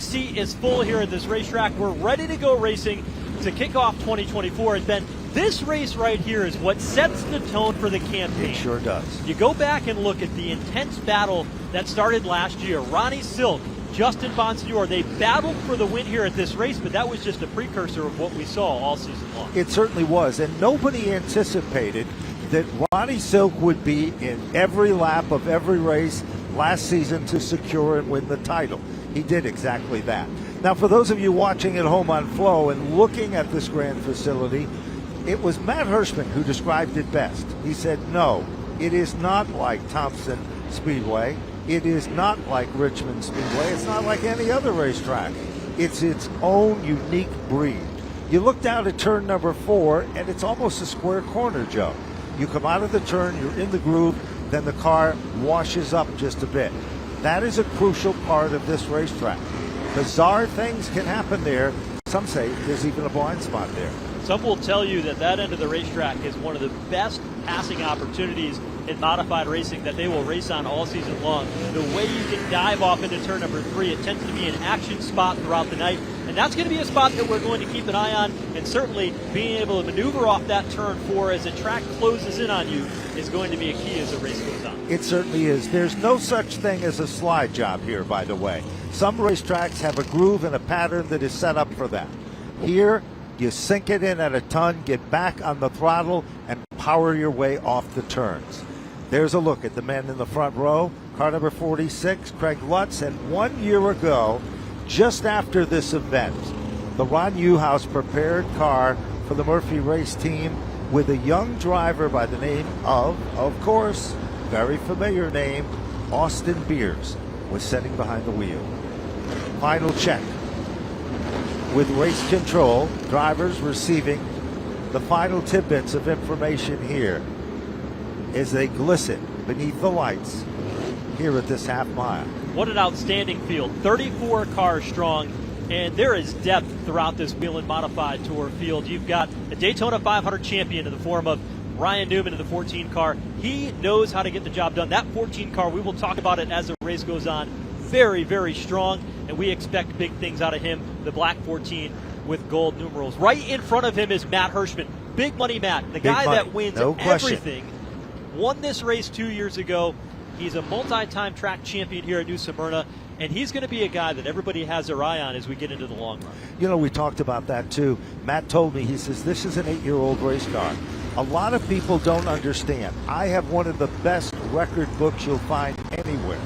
seat is full here at this racetrack. We're ready to go racing to kick off 2024. And Ben, this race right here is what sets the tone for the campaign. It sure does. You go back and look at the intense battle that started last year. Ronnie Silk, Justin Bonsignore, they battled for the win here at this race, but that was just a precursor of what we saw all season long. It certainly was, and nobody anticipated that Ronnie Silk would be in every lap of every race last season to secure and win the title. He did exactly that. Now, for those of you watching at home on Flo and looking at this grand facility, it was Matt Hirschman who described it best. He said, no, it is not like Thompson Speedway. It is not like Richmond Speedway. It's not like any other racetrack. It's its own unique breed. You look down at turn number 4, and it's almost a square corner, Joe. You come out of the turn, you're in the groove, then the car washes up just a bit. That is a crucial part of this racetrack. Bizarre things can happen there. Some say there's even a blind spot there. Some will tell you that that end of the racetrack is one of the best passing opportunities in modified racing that they will race on all season long. The way you can dive off into turn number 3, it tends to be an action spot throughout the night, and that's going to be a spot that we're going to keep an eye on, and certainly being able to maneuver off that turn 4 as the track closes in on you is going to be a key as the race goes on. It certainly is. There's no such thing as a slide job here, by the way. Some racetracks have a groove and a pattern that is set up for that. Here, you sink it in at a ton, get back on the throttle, and power your way off the turns. There's a look at the men in the front row. Car number 46, Craig Lutz. And 1 year ago, just after this event, the Ron Newhouse prepared car for the Murphy race team with a young driver by the name of course, very familiar name, Austin Beers, was sitting behind the wheel. Final check. With race control, drivers receiving the final tidbits of information here as they glisten beneath the lights here at this half mile. What an outstanding field. 34 cars strong, and there is depth throughout this Whelen Modified Tour field. You've got a Daytona 500 champion in the form of Ryan Newman in the 14 car. He knows how to get the job done. That 14 car, we will talk about it as the race goes on, very, very strong, and we expect big things out of him, the black 14 with gold numerals. Right in front of him is Matt Hirschman. Big money Matt, the guy that wins everything. Won this race 2 years ago. He's a multi-time track champion here at New Smyrna, and he's going to be a guy that everybody has their eye on as we get into the long run. You know, we talked about that too. Matt told me, he says, this is an 8-year-old race car. A lot of people don't understand. I have one of the best record books you'll find anywhere,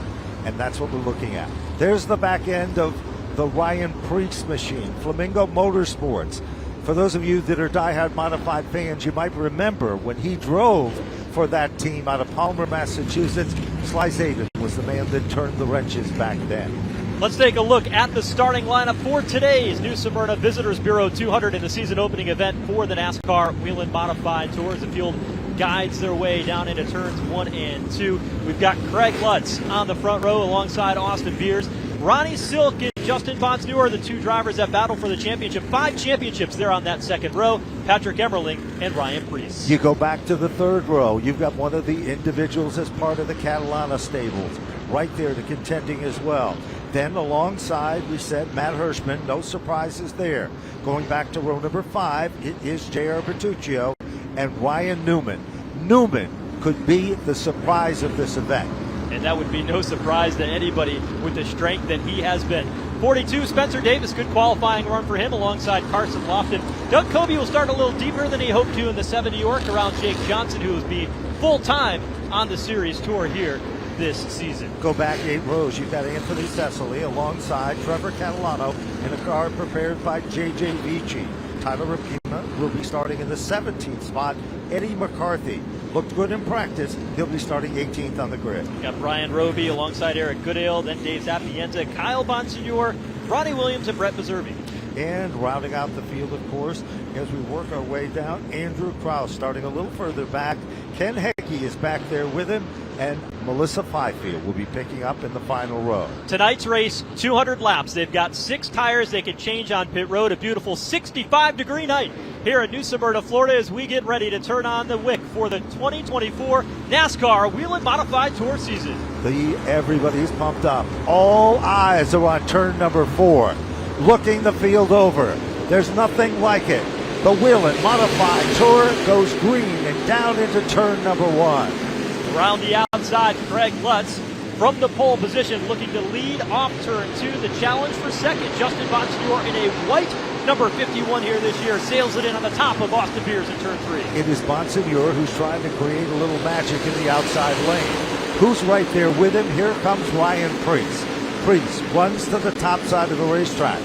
and that's what we're looking at. There's the back end of the Ryan Preece machine, Flamingo Motorsports. For those of you that are diehard modified fans, you might remember when he drove for that team out of Palmer, Massachusetts. Sly Zaden was the man that turned the wrenches back then. Let's take a look at the starting lineup for today's New Smyrna Visitors Bureau 200 in the season opening event for the NASCAR Whelen Modified Tour. As the field guides their way down into turns 1 and 2. We've got Craig Lutz on the front row alongside Austin Beers. Ronnie Silk and Justin Bonsignore are the two drivers that battle for the championship. 5 championships there on that second row. Patrick Emmerling and Ryan Preece. You go back to the third row. You've got one of the individuals as part of the Catalana stables right there to contending as well. Then alongside, we said, Matt Hirschman. No surprises there. Going back to row number 5, it is J.R. Bertuccio and Ryan Newman. Newman could be the surprise of this event. And that would be no surprise to anybody with the strength that he has been. 42, Spencer Davis, good qualifying run for him alongside Carson Lofton. Doug Coby will start a little deeper than he hoped to in the 70 York around Jake Johnson, who will be full-time on the series tour here this season. Go back 8 rows. You've got Anthony Cecily alongside Trevor Catalano in a car prepared by J.J. Vici. Tyler Rapina will be starting in the 17th spot. Eddie McCarthy looked good in practice. He'll be starting 18th on the grid. Got Brian Roby alongside Eric Goodale, then Dave Zapienza, Kyle Bonsignore, Ronnie Williams, and Brett Beservi. And rounding out the field, of course, as we work our way down, Andrew Krause starting a little further back. Ken Heggie is back there with him, and Melissa Fifield will be picking up in the final row. Tonight's race, 200 laps. They've got 6 tires they can change on pit road. A beautiful 65-degree night here in New Smyrna, Florida, as we get ready to turn on the wick for the 2024 NASCAR Whelen Modified Tour season. Everybody's pumped up. All eyes are on turn number 4. Looking the field over. There's nothing like it. The Whelen Modified Tour goes green and down into turn number 1. Around the outside, Craig Lutz from the pole position looking to lead off turn 2. The challenge for second, Justin Bonsignor in a white number 51 here this year, sails it in on the top of Austin Beers in turn 3. It is Bonsignor who's trying to create a little magic in the outside lane. Who's right there with him? Here comes Ryan Preece. Preece runs to the top side of the racetrack.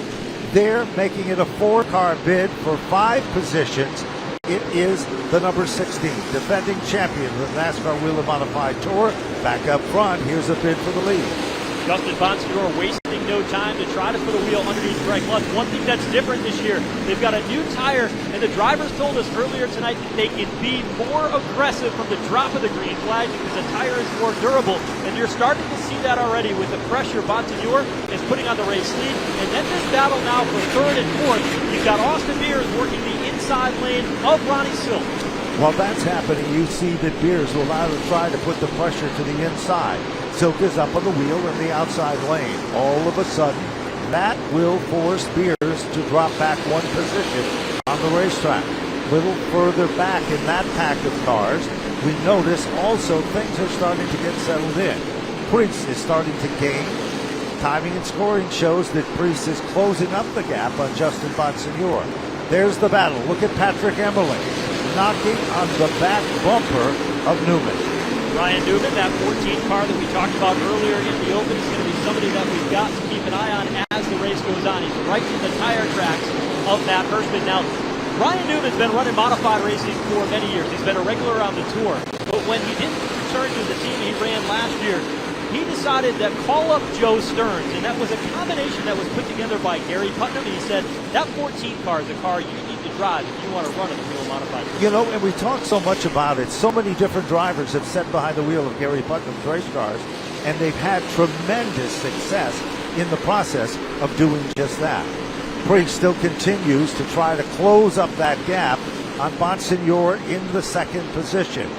They're making it a 4-car bid for 5 positions. It is the number 16, defending champion of the NASCAR Whelen Modified Tour. Back up front, here's a bid for the lead. Justin Bonsignor wasting no time to try to put a wheel underneath Craig Lutz. One thing that's different this year, they've got a new tire, and the drivers told us earlier tonight that they can be more aggressive from the drop of the green flag because the tire is more durable, and you're starting to see that already with the pressure Bonsignor is putting on the race lead. And then this battle now for 3rd and 4th. You've got Austin Beers working the inside lane of Ronnie Silk. While that's happening, you see that Beers will now try to put the pressure to the inside. Silk is up on the wheel in the outside lane. All of a sudden, that will force Beers to drop back 1 position on the racetrack. A little further back in that pack of cars, we notice also things are starting to get settled in. Preece is starting to gain. Timing and scoring shows that Preece is closing up the gap on Justin Bonsignor. There's the battle. Look at Patrick Emmerling knocking on the back bumper of Newman. Ryan Newman, that 14 car that we talked about earlier in the open, is going to be somebody that we've got to keep an eye on as the race goes on. He's right in the tire tracks of Matt Hirschman. Now, Ryan Newman's been running modified racing for many years. He's been a regular on the tour. But when he didn't return to the team he ran last year, he decided that call up Joe Stearns, and that was a combination that was put together by Gary Putnam. And he said, that 14 car is a car you need to drive if you want to run at the Whelen Modified Tour. You know, and we talk so much about it. So many different drivers have sat behind the wheel of Gary Putnam's race cars, and they've had tremendous success in the process of doing just that. Preece still continues to try to close up that gap on Bonsignor in the 2nd position.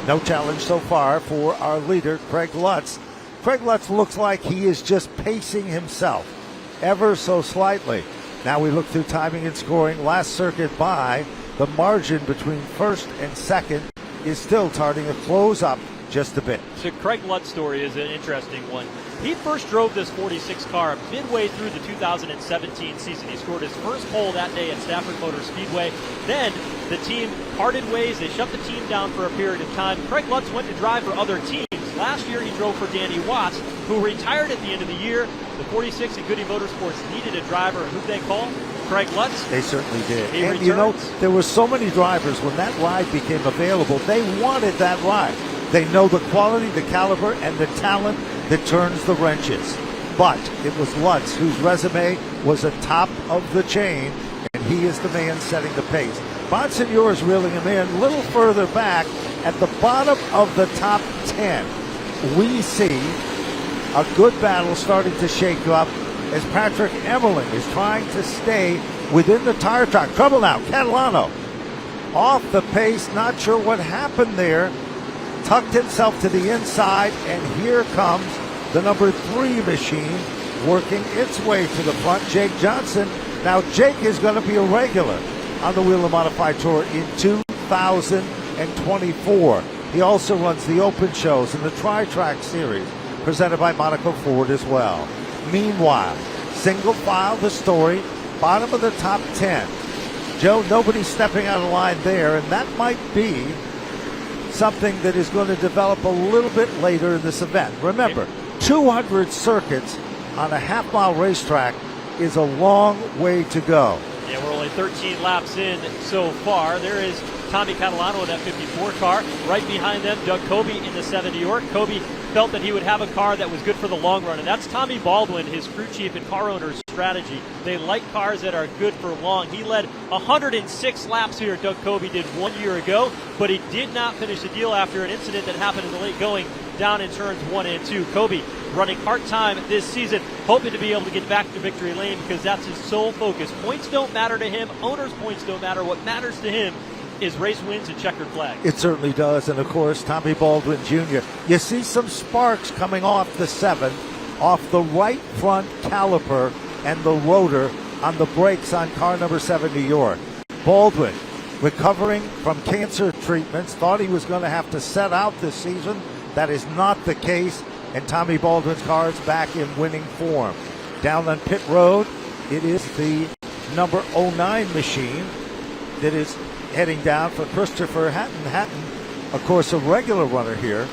No challenge so far for our leader, Craig Lutz. Craig Lutz looks like he is just pacing himself ever so slightly. Now we look through timing and scoring. Last circuit by, the margin between 1st and 2nd is still starting to close up just a bit. So Craig Lutz's story is an interesting one. He first drove this 46 car midway through the 2017 season. He scored his first pole that day at Smyrna Speedway. Then the team parted ways. They shut the team down for a period of time. Craig Lutz went to drive for other teams. Last year he drove for Danny Watts, who retired at the end of the year. The 46 at Goody Motorsports needed a driver, and who'd they call? Craig Lutz. They certainly did. He and returns. You know, there were so many drivers when that ride became available, they wanted that ride. They know the quality, the caliber, and the talent that turns the wrenches. But it was Lutz whose resume was atop of the chain, and he is the man setting the pace. Bonsignor is reeling him in a little further back at the bottom of the top 10. We see a good battle starting to shake up as Patrick Emmerling is trying to stay within the tire track. Trouble now, Catalano off the pace, not sure what happened there. Tucked himself to the inside, and here comes the number 3 machine working its way to the front, Jake Johnson. Now Jake is going to be a regular on the Whelen Modified Tour in 2024. He also runs the open shows and the Tri-Track Series presented by Monaco Ford as well. Meanwhile, single file the story, bottom of the top 10. Joe, nobody's stepping out of line there, and that might be something that is going to develop a little bit later in this event. Remember, 200 circuits on a half-mile racetrack is a long way to go. Yeah, we're only 13 laps in so far. There is Tommy Catalano in that 54 car. Right behind them, Doug Coby in the 70 York. Coby felt that he would have a car that was good for the long run, and that's Tommy Baldwin, his crew chief and car owner's strategy. They like cars that are good for long. He led 106 laps here, Doug Coby did 1 year ago, but he did not finish the deal after an incident that happened in the late going down in turns 1 and 2. Coby running part-time this season, hoping to be able to get back to victory lane because that's his sole focus. Points don't matter to him. Owner's points don't matter. What matters to him is race wins and checkered flag. It certainly does. And of course, Tommy Baldwin Jr. You see some sparks coming off the 7, off the right front caliper and the rotor on the brakes on car number 7, New York. Baldwin, recovering from cancer treatments, thought he was going to have to set out this season. That is not the case, and Tommy Baldwin's car is back in winning form. Down on pit road, it is the number 09 machine that is heading down for Christopher Hatton. Hatton, of course, a regular runner here.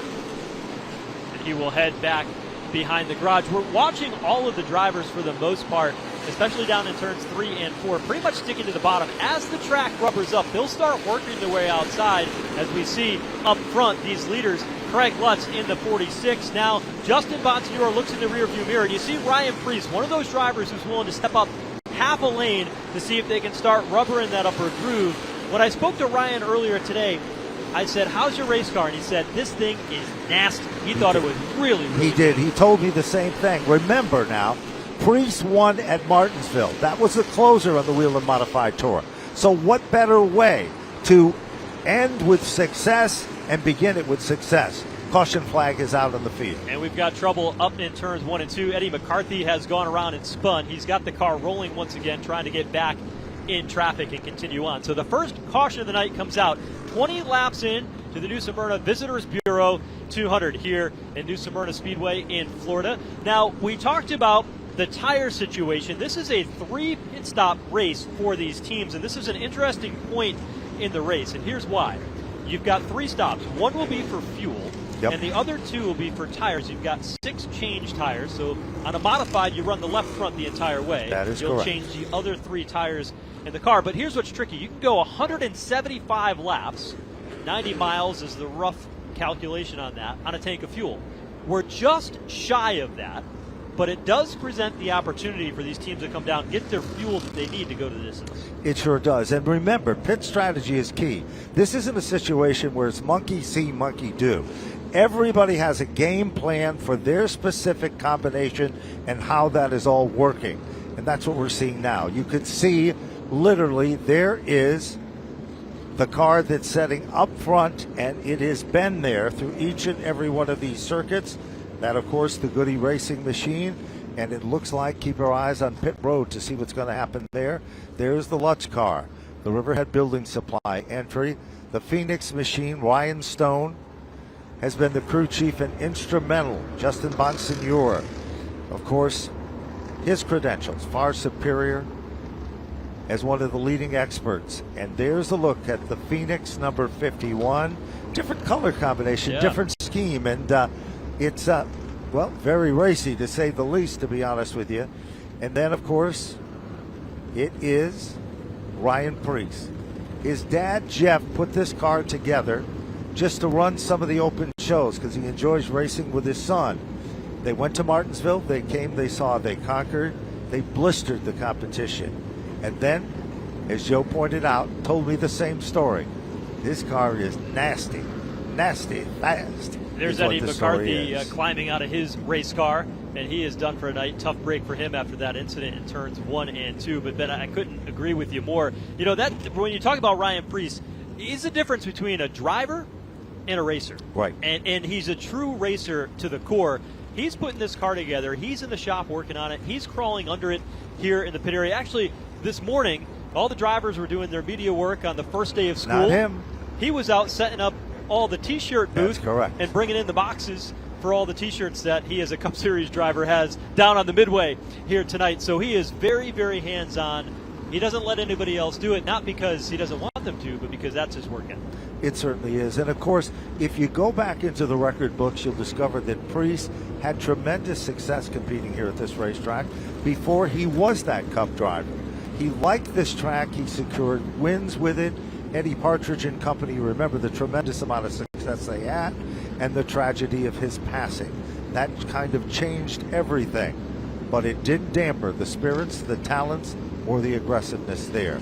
He will head back behind the garage. We're watching all of the drivers for the most part, especially down in turns 3 and 4, pretty much sticking to the bottom. As the track rubbers up, they'll start working their way outside, as we see up front these leaders. Craig Lutz in the 46. Now, Justin Bonsignore looks in the rearview mirror. You see Ryan Preece, one of those drivers who's willing to step up half a lane to see if they can start rubbering that upper groove. When I spoke to Ryan earlier today, I said, how's your race car? And he said, this thing is nasty. He thought it was really He did. He told me the same thing. Remember now, Preece won at Martinsville. That was the closer on the Whelen Modified Tour. So what better way to end with success and begin it with success? Caution flag is out on the field. And we've got trouble up in turns 1 and 2. Eddie McCarthy has gone around and spun. He's got the car rolling once again, trying to get back in traffic and continue on. So the first caution of the night comes out 20 laps in to the New Smyrna Visitors Bureau 200 here in New Smyrna Speedway in Florida. Now, we talked about the tire situation. This is a 3 pit stop race for these teams, and this is an interesting point in the race, and here's why. You've got 3 stops. One will be for fuel, and the other 2 will be for tires. You've got 6 change tires, so on a modified, you run the left front the entire way. That is You'll correct. change the other 3 tires in the car, but here's what's tricky. You can go 175 laps. 90 miles is the rough calculation on that, on a tank of fuel. We're just shy of that, but it does present the opportunity for these teams to come down, get their fuel that they need to go to the distance. It sure does. And remember, pit strategy is key. This isn't a situation where it's monkey see, monkey do. Everybody has a game plan for their specific combination and how that is all working. And that's what we're seeing now. You could see, literally, there is the car that's setting up front, and it has been there through each and every one of these circuits. That, of course, the Goody Racing machine, and it looks like, keep our eyes on pit road to see what's going to happen there. There's the Lutz car, the Riverhead Building Supply entry. The Phoenix machine, Ryan Stone, has been the crew chief and instrumental. Justin Bonsignore, of course, his credentials far superior as one of the leading experts. And there's a look at the Phoenix number 51. Different color combination, different scheme, and it's, well, very racy to say the least, to be honest with you. And then, of course, it is Ryan Preece. His dad, Jeff, put this car together just to run some of the open shows because he enjoys racing with his son. They went to Martinsville, they came, they saw, they conquered, they blistered the competition. And then, as Joe pointed out, told me the same story. This car is nasty, nasty, fast. There's Eddie McCarthy climbing out of his race car, and he is done for a night. Tough break for him after that incident in turns 1 and 2. But Ben, I couldn't agree with you more. You know, that when you talk about Ryan Preece, he's the difference between a driver and a racer. Right. And he's a true racer to the core. He's putting this car together. He's in the shop working on it. He's crawling under it here in the pit area. Actually, this morning, all the drivers were doing their media work on the first day of school. Not him. He was out setting up all the T-shirt booth. That's correct. And bringing in the boxes for all the T-shirts that he, as a Cup Series driver, has down on the midway here tonight. So he is very, very hands-on. He doesn't let anybody else do it, not because he doesn't want them to, but because that's his work ethic. It certainly is. And, of course, if you go back into the record books, you'll discover that Preece had tremendous success competing here at this racetrack before he was that Cup driver. He liked this track. He secured wins with it. Eddie Partridge and company, remember the tremendous amount of success they had and the tragedy of his passing. That kind of changed everything. But it didn't damper the spirits, the talents, or the aggressiveness there.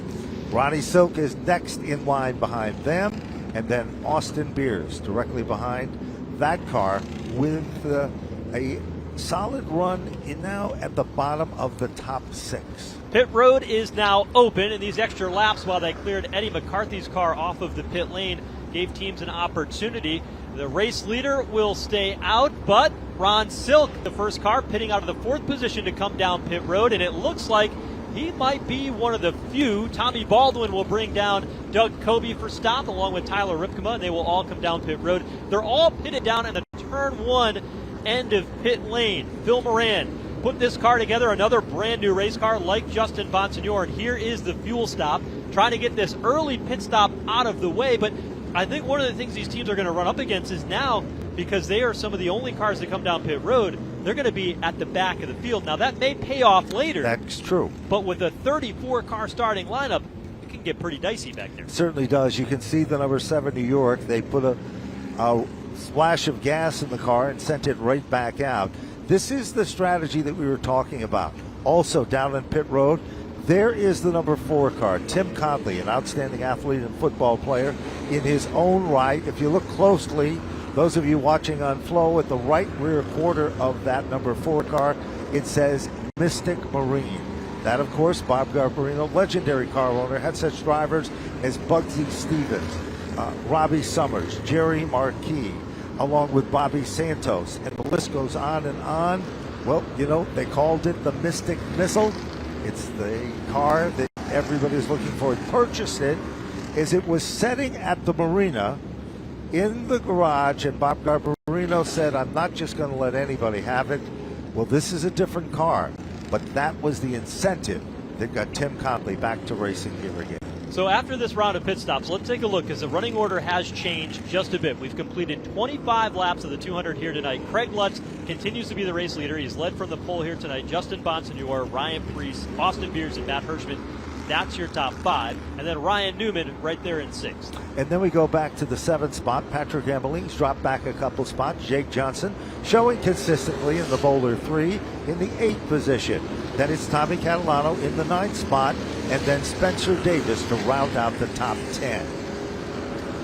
Ronnie Silk is next in line behind them, and then Austin Beers directly behind that car with a solid run in now at the bottom of the top 6. Pit road is now open, and these extra laps, while they cleared Eddie McCarthy's car off of the pit lane, gave teams an opportunity. The race leader will stay out, but Ron Silk, the first car, pitting out of the 4th position to come down pit road, and it looks like he might be one of the few. Tommy Baldwin will bring down Doug Kobe for stop, along with Tyler Ripkema, and they will all come down pit road. They're all pitted down in the turn 1 end of pit lane. Phil Moran put this car together, another brand new race car like Justin Bonsignor, and here is the fuel stop, trying to get this early pit stop out of the way. But I think one of the things these teams are going to run up against is now, because they are some of the only cars that come down pit road, they're going to be at the back of the field. Now, that may pay off later. That's true. But with a 34-car starting lineup, it can get pretty dicey back there. It certainly does. You can see the number 7 New York. They put a splash of gas in the car and sent it right back out. This is the strategy that we were talking about. Also, down in pit road, there is the number 4 car, Tim Conley, an outstanding athlete and football player in his own right. If you look closely, those of you watching on Flow, at the right rear quarter of that number 4 car, it says Mystic Marine. That, of course, Bob Garbarino, legendary car owner, had such drivers as Bugsy Stevens, Robbie Summers, Jerry Marquis, along with Bobby Santos, and the list goes on and on. Well, you know, they called it the Mystic Missile. It's the car that everybody's looking for. Purchased it as it was setting at the marina in the garage, and Bob Garbarino said, I'm not just going to let anybody have it. Well, this is a different car, but that was the incentive that got Tim Conley back to racing here again. So after this round of pit stops, let's take a look, because the running order has changed just a bit. We've completed 25 laps of the 200 here tonight. Craig Lutz continues to be the race leader. He's led from the pole here tonight. Justin Bonsignor, Ryan Preece, Austin Beers, and Matt Hirschman. That's your top 5. And then Ryan Newman right there in 6th. And then we go back to the 7th spot. Patrick Emmeling's dropped back a couple spots. Jake Johnson showing consistently in the Boulder 3 in the 8th position. Then it's Tommy Catalano in the 9th spot, and then Spencer Davis to round out the top 10.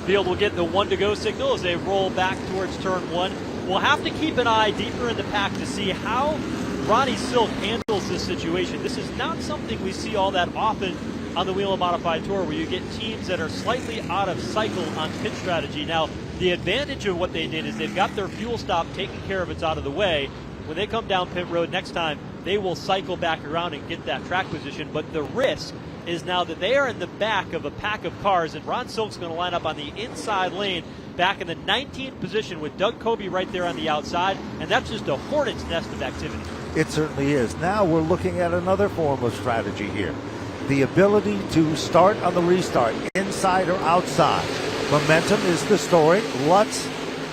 Field will get the 1 to go signal as they roll back towards turn 1. We'll have to keep an eye deeper in the pack to see how Ronnie Silk handles this situation. This is not something we see all that often on the Whelen Modified Tour, where you get teams that are slightly out of cycle on pit strategy. Now, the advantage of what they did is they've got their fuel stop taken care of, it's out of the way. When they come down pit road next time, they will cycle back around and get that track position. But the risk is now that they are in the back of a pack of cars, and Ron Silk's going to line up on the inside lane back in the 19th position with Doug Kobe right there on the outside, and that's just a hornet's nest of activity. It certainly is. Now we're looking at another form of strategy here. The ability to start on the restart, inside or outside. Momentum is the story. Lutz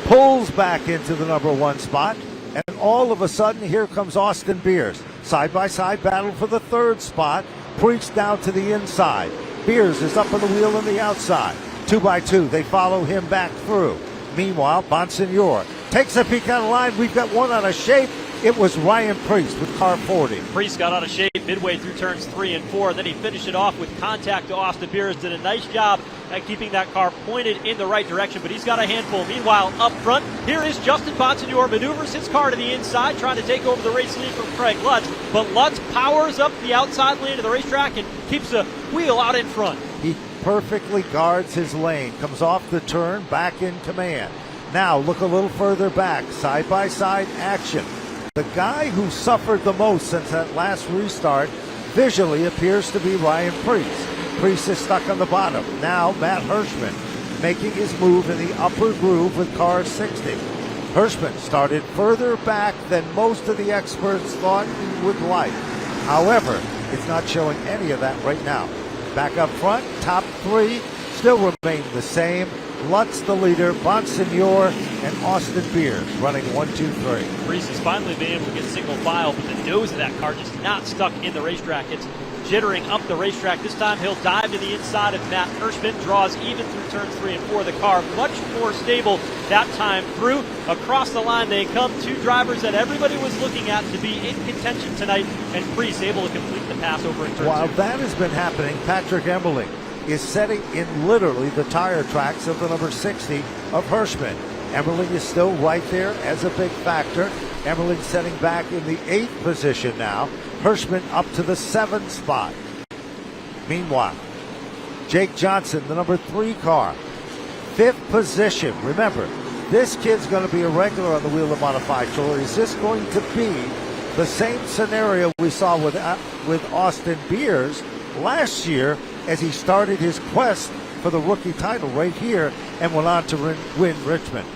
pulls back into the number 1 spot, and all of a sudden here comes Austin Beers. Side-by-side battle for the 3rd spot. Preece down to the inside. Beers is up on the wheel on the outside. 2 by 2, they follow him back through. Meanwhile, Bonsignor takes a peek out of line. We've got one out of shape. It was Ryan Preece with car 40. Preece got out of shape midway through turns 3 and 4. Then he finished it off with contact to Austin Beers. Did a nice job at keeping that car pointed in the right direction, but he's got a handful. Meanwhile, up front, here is Justin Bonsignor, maneuvers his car to the inside, trying to take over the race lead from Craig Lutz. But Lutz powers up the outside lane of the racetrack and keeps a wheel out in front. He perfectly guards his lane, comes off the turn, back in command. Now look a little further back, side-by-side action. The guy who suffered the most since that last restart visually appears to be Ryan Preece. Preece is stuck on the bottom. Now Matt Hirschman making his move in the upper groove with car 60. Hirschman started further back than most of the experts thought he would like. However, it's not showing any of that right now. Back up front, top 3 still remain the same. Lutz the leader, Bonsignor, and Austin Beers running 1, 2, 3. Preece has finally been able to get single file, but the nose of that car just not stuck in the racetrack. It's jittering up the racetrack. This time he'll dive to the inside of Matt Hirschman, draws even through turns 3 and 4. The car much more stable that time through. Across the line they come, 2 drivers that everybody was looking at to be in contention tonight, and Preece able to complete the pass over in turn 2. While that has been happening, Patrick Emmerling is setting in literally the tire tracks of the number 60 of Hirschman. Emmerling is still right there as a big factor. Emmerling setting back in the 8th position now. Hirschman up to the 7th spot. Meanwhile, Jake Johnson, the number 3 car, 5th position. Remember, this kid's going to be a regular on the Whelen Modified Tour. Is this going to be the same scenario we saw with Austin Beers last year as he started his quest for the rookie title right here and went on to win Richmond?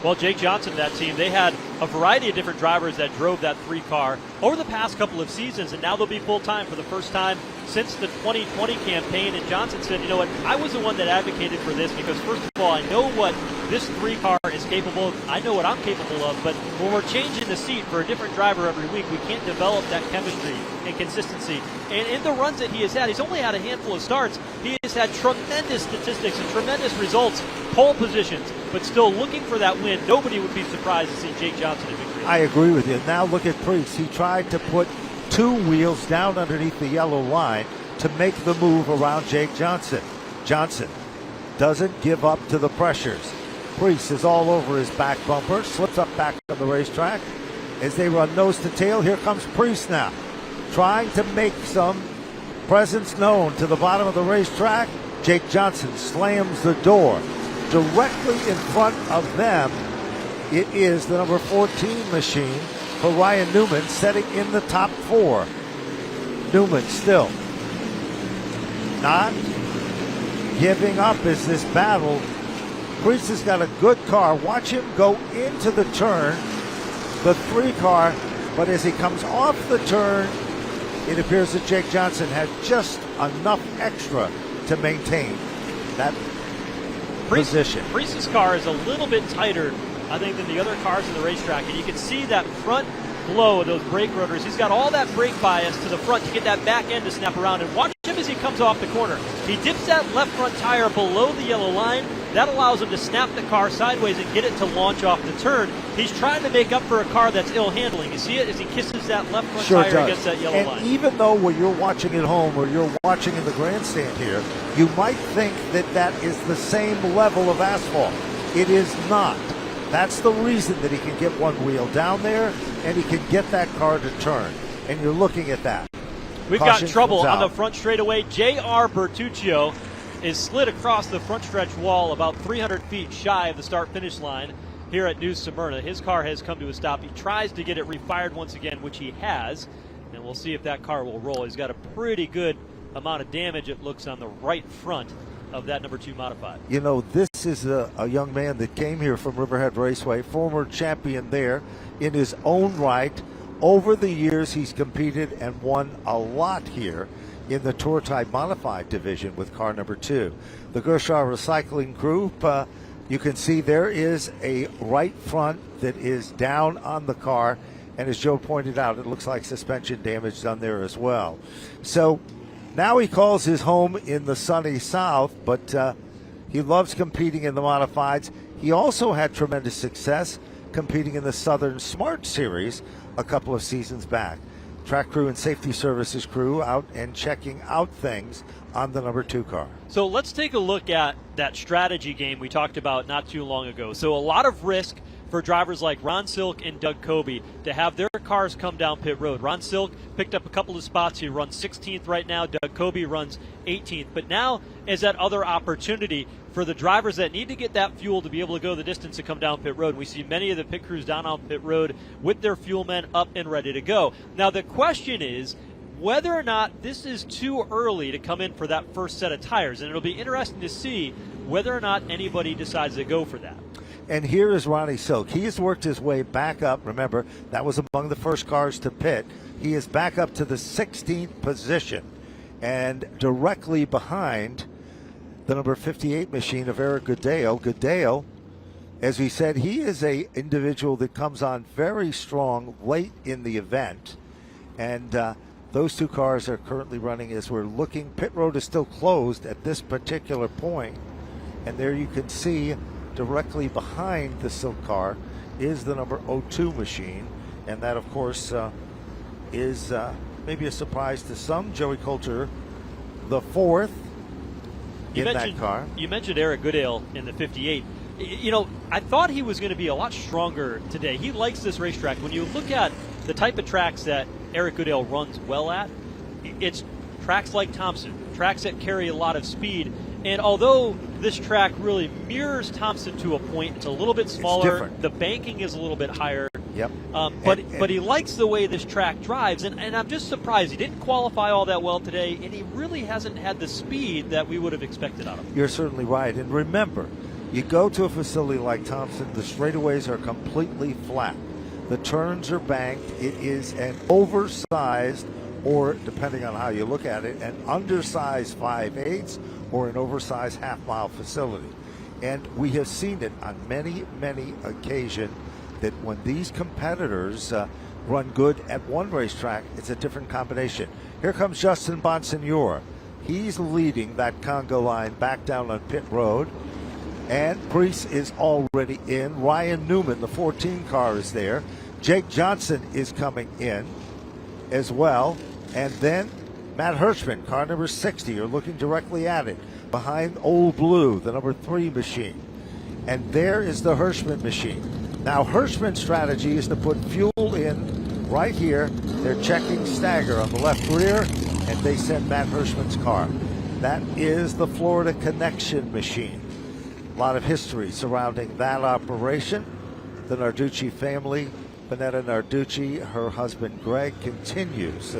Well, Jake Johnson, that team, they had a variety of different drivers that drove that 3 car over the past couple of seasons, and now they'll be full-time for the first time since the 2020 campaign. And Johnson said, you know what, I was the one that advocated for this because, first of all, I know what this 3 car is capable of. I know what I'm capable of, but when we're changing the seat for a different driver every week, we can't develop that chemistry and consistency. And in the runs that he has had, he's only had a handful of starts. He has had tremendous statistics and tremendous results, pole positions, but still looking for that win. Nobody would be surprised to see Jake Johnson in victory. I agree with you. Now look at Priest. He tried to put 2 wheels down underneath the yellow line to make the move around Jake Johnson. Johnson doesn't give up to the pressures. Priest is all over his back bumper, slips up back on the racetrack as they run nose to tail. Here comes Priest now, trying to make some presence known to the bottom of the racetrack. Jake Johnson slams the door. Directly in front of them, it is the number 14 machine for Ryan Newman, setting in the top 4. Newman still not giving up as this battle. Priest has got a good car. Watch him go into the turn, the 3 car, but as he comes off the turn, it appears that Jake Johnson had just enough extra to maintain that position. Priest's car is a little bit tighter, I think, than the other cars in the racetrack, and you can see that front glow of those brake rotors. He's got all that brake bias to the front to get that back end to snap around, and watch him as he comes off the corner. He dips that left front tire below the yellow line. That allows him to snap the car sideways and get it to launch off the turn. He's trying to make up for a car that's ill handling. You see it as he kisses that left front tire against that yellow line. And even though when you're watching at home or you're watching in the grandstand here, you might think that that is the same level of asphalt. It is not. That's the reason that he can get one wheel down there and he can get that car to turn. And you're looking at that. We've got trouble on the front straightaway. J.R. Bertuccio is slid across the front stretch wall about 300 feet shy of the start-finish line here at New Smyrna. His car has come to a stop. He tries to get it refired once again, which he has, and we'll see if that car will roll. He's got a pretty good amount of damage, it looks, on the right front of that number 2 modified. You know, this is a young man that came here from Riverhead Raceway, former champion there in his own right. Over the years, he's competed and won a lot here in the Tour Type Modified division with car number 2. The Gershaw Recycling Group, you can see there is a right front that is down on the car, and as Joe pointed out, it looks like suspension damage done there as well. So now he calls his home in the sunny south, but he loves competing in the modifieds. He also had tremendous success competing in the Southern Smart Series a couple of seasons back. Track crew and safety services crew out and checking out things on the number 2 car. So let's take a look at that strategy game we talked about not too long ago. So a lot of risk for drivers like Ron Silk and Doug Coby to have their cars come down pit road. Ron Silk picked up a couple of spots. He runs 16th right now. Doug Coby runs 18th. But now is that other opportunity for the drivers that need to get that fuel to be able to go the distance to come down pit road. We see many of the pit crews down on pit road with their fuel men up and ready to go. Now the question is whether or not this is too early to come in for that first set of tires. And it'll be interesting to see whether or not anybody decides to go for that. And here is Ronnie Silk. He has worked his way back up. Remember, that was among the first cars to pit. He is back up to the 16th position and directly behind the number 58 machine of Eric Goodale. Goodale, as we said, he is a individual that comes on very strong late in the event. And those 2 cars are currently running as we're looking. Pit road is still closed at this particular point. And there you can see directly behind the Silk car is the number 02 machine. And that, of course, is maybe a surprise to some. Joey Coulter, the 4th in that car. You mentioned Eric Goodale in the 58. You know, I thought he was going to be a lot stronger today. He likes this racetrack. When you look at the type of tracks that Eric Goodale runs well at, it's tracks like Thompson, tracks that carry a lot of speed. And although this track really mirrors Thompson to a point, it's a little bit smaller. The banking is a little bit higher. Yep. But he likes the way this track drives, and I'm just surprised. He didn't qualify all that well today, and he really hasn't had the speed that we would have expected out of him. You're certainly right. And remember, you go to a facility like Thompson, the straightaways are completely flat. The turns are banked. It is an oversized, or depending on how you look at it, an undersized 5/8 or an oversized half-mile facility. And we have seen it on many, many occasions that when these competitors run good at one racetrack, it's a different combination. Here comes Justin Bonsignore. He's leading that Congo line back down on pit road. And Priest is already in. Ryan Newman, the 14 car, is there. Jake Johnson is coming in as well. And then Matt Hirschman, car number 60, are looking directly at it. Behind Old Blue, the number 3 machine. And there is the Hirschman machine. Now, Hirschman's strategy is to put fuel in right here. They're checking stagger on the left rear, and they send Matt Hirschman's car. That is the Florida Connection machine. A lot of history surrounding that operation. The Narducci family, Vanetta Narducci, her husband Greg, continues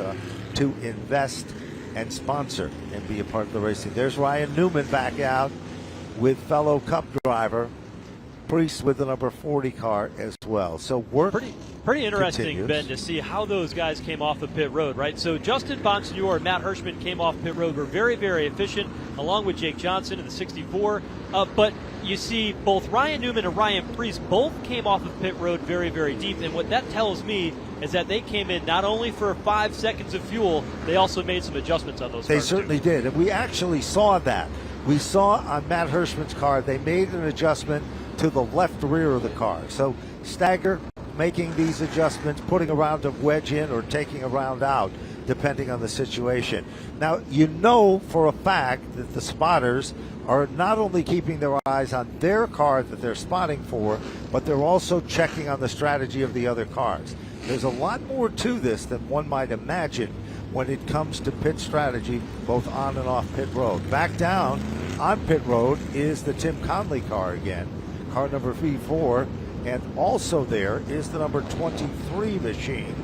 to invest and sponsor and be a part of the racing. There's Ryan Newman back out with fellow Cup driver Priest with the number 40 car as well. So work pretty interesting, continues. Ben, to see how those guys came off the pit road, right? So Justin Bonsignore and Matt Hirschman came off pit road, were very, very efficient, along with Jake Johnson in the 64. But you see both Ryan Newman and Ryan Priest both came off of pit road very, very deep. And what that tells me is that they came in not only for 5 seconds of fuel, they also made some adjustments on those cars. They certainly did. And we actually saw that. We saw on Matt Hirschman's car, they made an adjustment to the left rear of the car. So stagger, making these adjustments, putting a round of wedge in or taking a round out, depending on the situation. Now, you know for a fact that the spotters are not only keeping their eyes on their car that they're spotting for, but they're also checking on the strategy of the other cars. There's a lot more to this than one might imagine when it comes to pit strategy, both on and off pit road. Back down on pit road is the Tim Conley car again, car number V4, and also there is the number 23 machine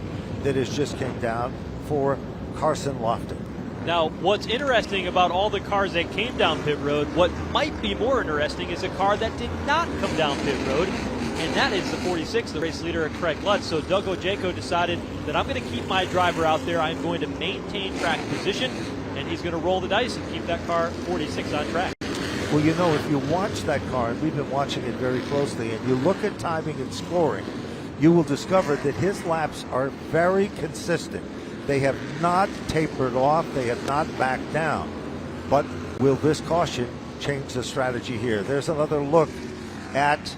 that has just came down for Carson Lofton. Now, what's interesting about all the cars that came down pit road, what might be more interesting is a car that did not come down pit road, and that is the 46, the race leader, Craig Lutz. So Doug Ojeko decided that I'm going to keep my driver out there. I'm going to maintain track position, and he's going to roll the dice and keep that car 46 on track. Well, you know, if you watch that car, and we've been watching it very closely, and you look at timing and scoring, you will discover that his laps are very consistent. They have not tapered off. They have not backed down. But will this caution change the strategy here? There's another look at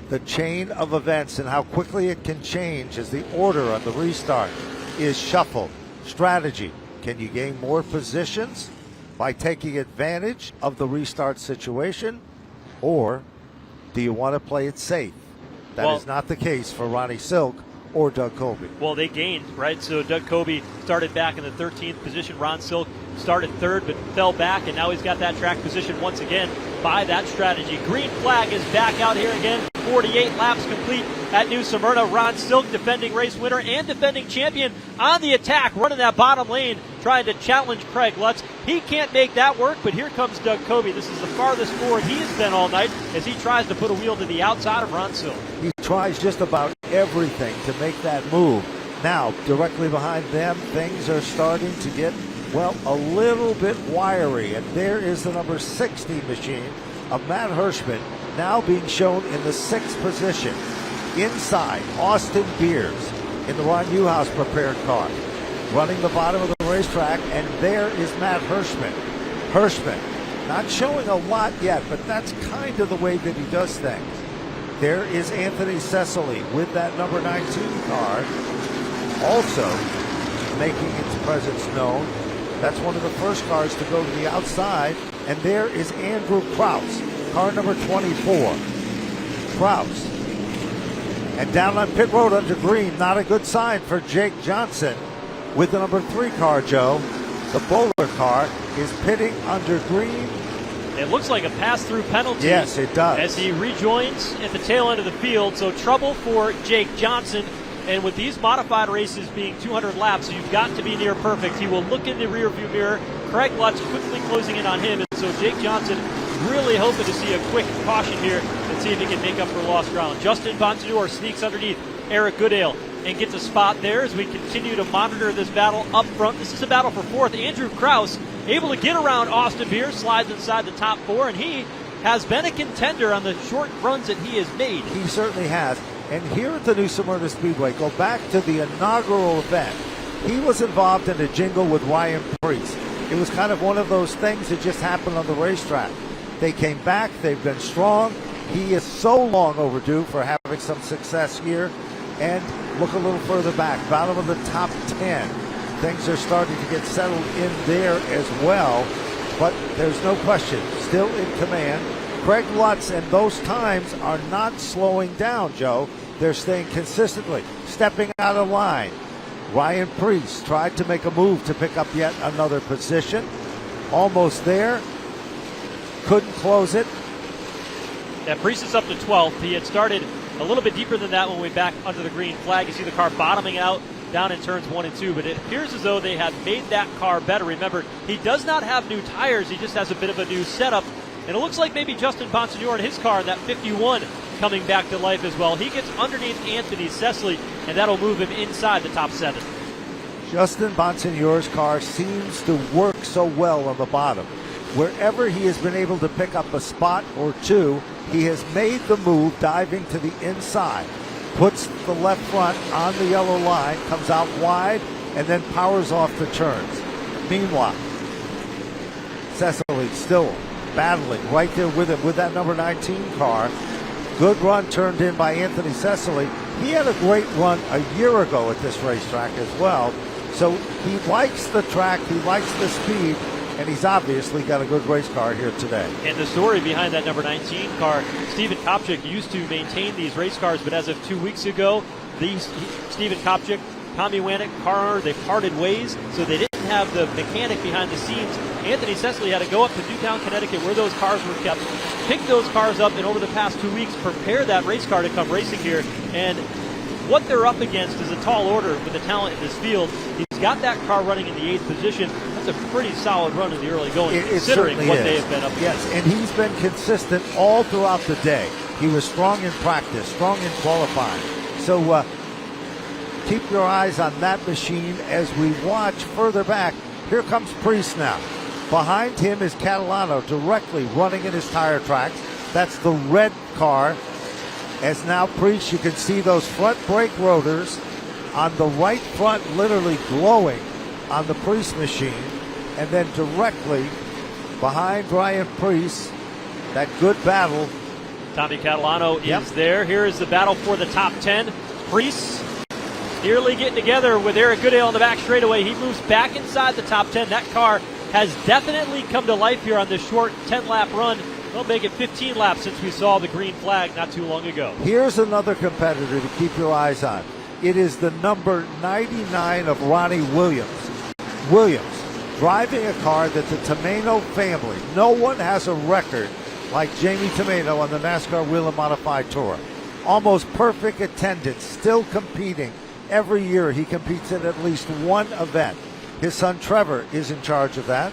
the chain of events and how quickly it can change as the order on the restart is shuffled. Strategy. Can you gain more positions by taking advantage of the restart situation? Or do you want to play it safe? That is not the case for Ronnie Silk or Doug Colby. Well, they gained, right? So Doug Colby started back in the 13th position. Ron Silk started third but fell back, and now he's got that track position once again by that strategy. Green flag is back out here again. 48 laps complete at New Smyrna. Ron Silk, defending race winner and defending champion, on the attack, running that bottom lane, trying to challenge Craig Lutz. He can't make that work, but here comes Doug Colby. This is the farthest forward he has been all night as he tries to put a wheel to the outside of Ron Silk. He tries just about everything to make that move. Now, directly behind them, things are starting to get, well, a little bit wiry. And there is the number 60 machine of Matt Hirschman, now being shown in the 6th position. Inside, Austin Beers in the Ron Newhouse prepared car, running the bottom of the racetrack, and there is Matt Hirschman. Hirschman, not showing a lot yet, but that's kind of the way that he does things. There is Anthony Cecily with that number 19 car, also making its presence known. That's one of the first cars to go to the outside, and there is Andrew Kraus car number 24, Kraus. And down on pit road under green, not a good sign for Jake Johnson with the number 3 car, Joe. The Bowler car is pitting under green. It looks like a pass-through penalty. Yes, it does. As he rejoins at the tail end of the field. So trouble for Jake Johnson. And with these modified races being 200 laps, you've got to be near perfect. He will look in the rearview mirror. Craig Lutz quickly closing in on him. And so Jake Johnson really hoping to see a quick caution here and see if he can make up for lost ground. Justin Bonsignor sneaks underneath Eric Goodale and gets a spot there as we continue to monitor this battle up front. This is a battle for 4th. Andrew Kraus able to get around Austin Beer, slides inside the top 4, and he has been a contender on the short runs that he has made. He certainly has. And here at the new Smyrna Speedway, go back to the inaugural event. He was involved in a jingle with Ryan Preece. It was kind of one of those things that just happened on the racetrack. They came back. They've been strong. He is so long overdue for having some success here. And look a little further back, bottom of the top 10. Things are starting to get settled in there as well. But there's no question, still in command. Craig Lutz and those times are not slowing down, Joe. They're staying consistently, stepping out of line. Ryan Preece tried to make a move to pick up yet another position. Almost there. Couldn't close it. Yeah, Preece is up to 12th. He had started a little bit deeper than that when we back under the green flag. You see the car bottoming out down in turns 1 and 2, but it appears as though they have made that car better. Remember, he does not have new tires. He just has a bit of a new setup. And it looks like maybe Justin Bonsignor in his car, that 51, coming back to life as well. He gets underneath Anthony Cecily, and that'll move him inside the top 7. Justin Bonsignor's car seems to work so well on the bottom. Wherever he has been able to pick up a spot or two, he has made the move, diving to the inside. Puts the left front on the yellow line, comes out wide, and then powers off the turns. Meanwhile, Cecily still battling right there with him with that number 19 car. Good run turned in by Anthony Cecily. He had a great run a year ago at this racetrack as well. So he likes the track, he likes the speed, and he's obviously got a good race car here today. And the story behind that number 19 car, Stephen Kopchik used to maintain these race cars, but as of 2 weeks ago, Stephen Kopchik, Tommy Wannick, car owner, they parted ways, so they didn't have the mechanic behind the scenes. Anthony Cecily had to go up to Newtown, Connecticut, where those cars were kept, pick those cars up, and over the past 2 weeks, prepare that race car to come racing here. And what they're up against is a tall order with the talent in this field. He's got that car running in the 8th position. That's a pretty solid run in the early going, considering what they have been up against. Yes, and he's been consistent all throughout the day. He was strong in practice, strong in qualifying. So keep your eyes on that machine as we watch further back. Here comes Preece now. Behind him is Catalano directly running in his tire tracks. That's the red car. As now Preece, you can see those front brake rotors on the right front literally glowing on the Preece machine. And then directly behind Ryan Preece, that good battle. Tommy Catalano is there. Here is the battle for the top 10. Preece nearly getting together with Eric Goodale on the back straightaway. He moves back inside the top 10. That car has definitely come to life here on this short 10-lap run. They'll make it 15 laps since we saw the green flag not too long ago. Here's another competitor to keep your eyes on. It is the number 99 of Ronnie Williams. Williams driving a car that the Tomeno family, no one has a record like Jamie Tomeno on the NASCAR Whelen Modified Tour. Almost perfect attendance, still competing. Every year he competes in at least one event. His son Trevor is in charge of that.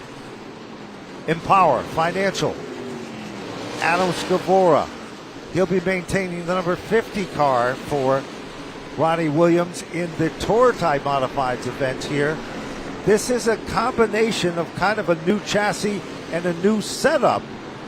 Empower Financial, Adam Scavora. He'll be maintaining the number 50 car for Ronnie Williams in the Tour Type Modifieds event here. This is a combination of kind of a new chassis and a new setup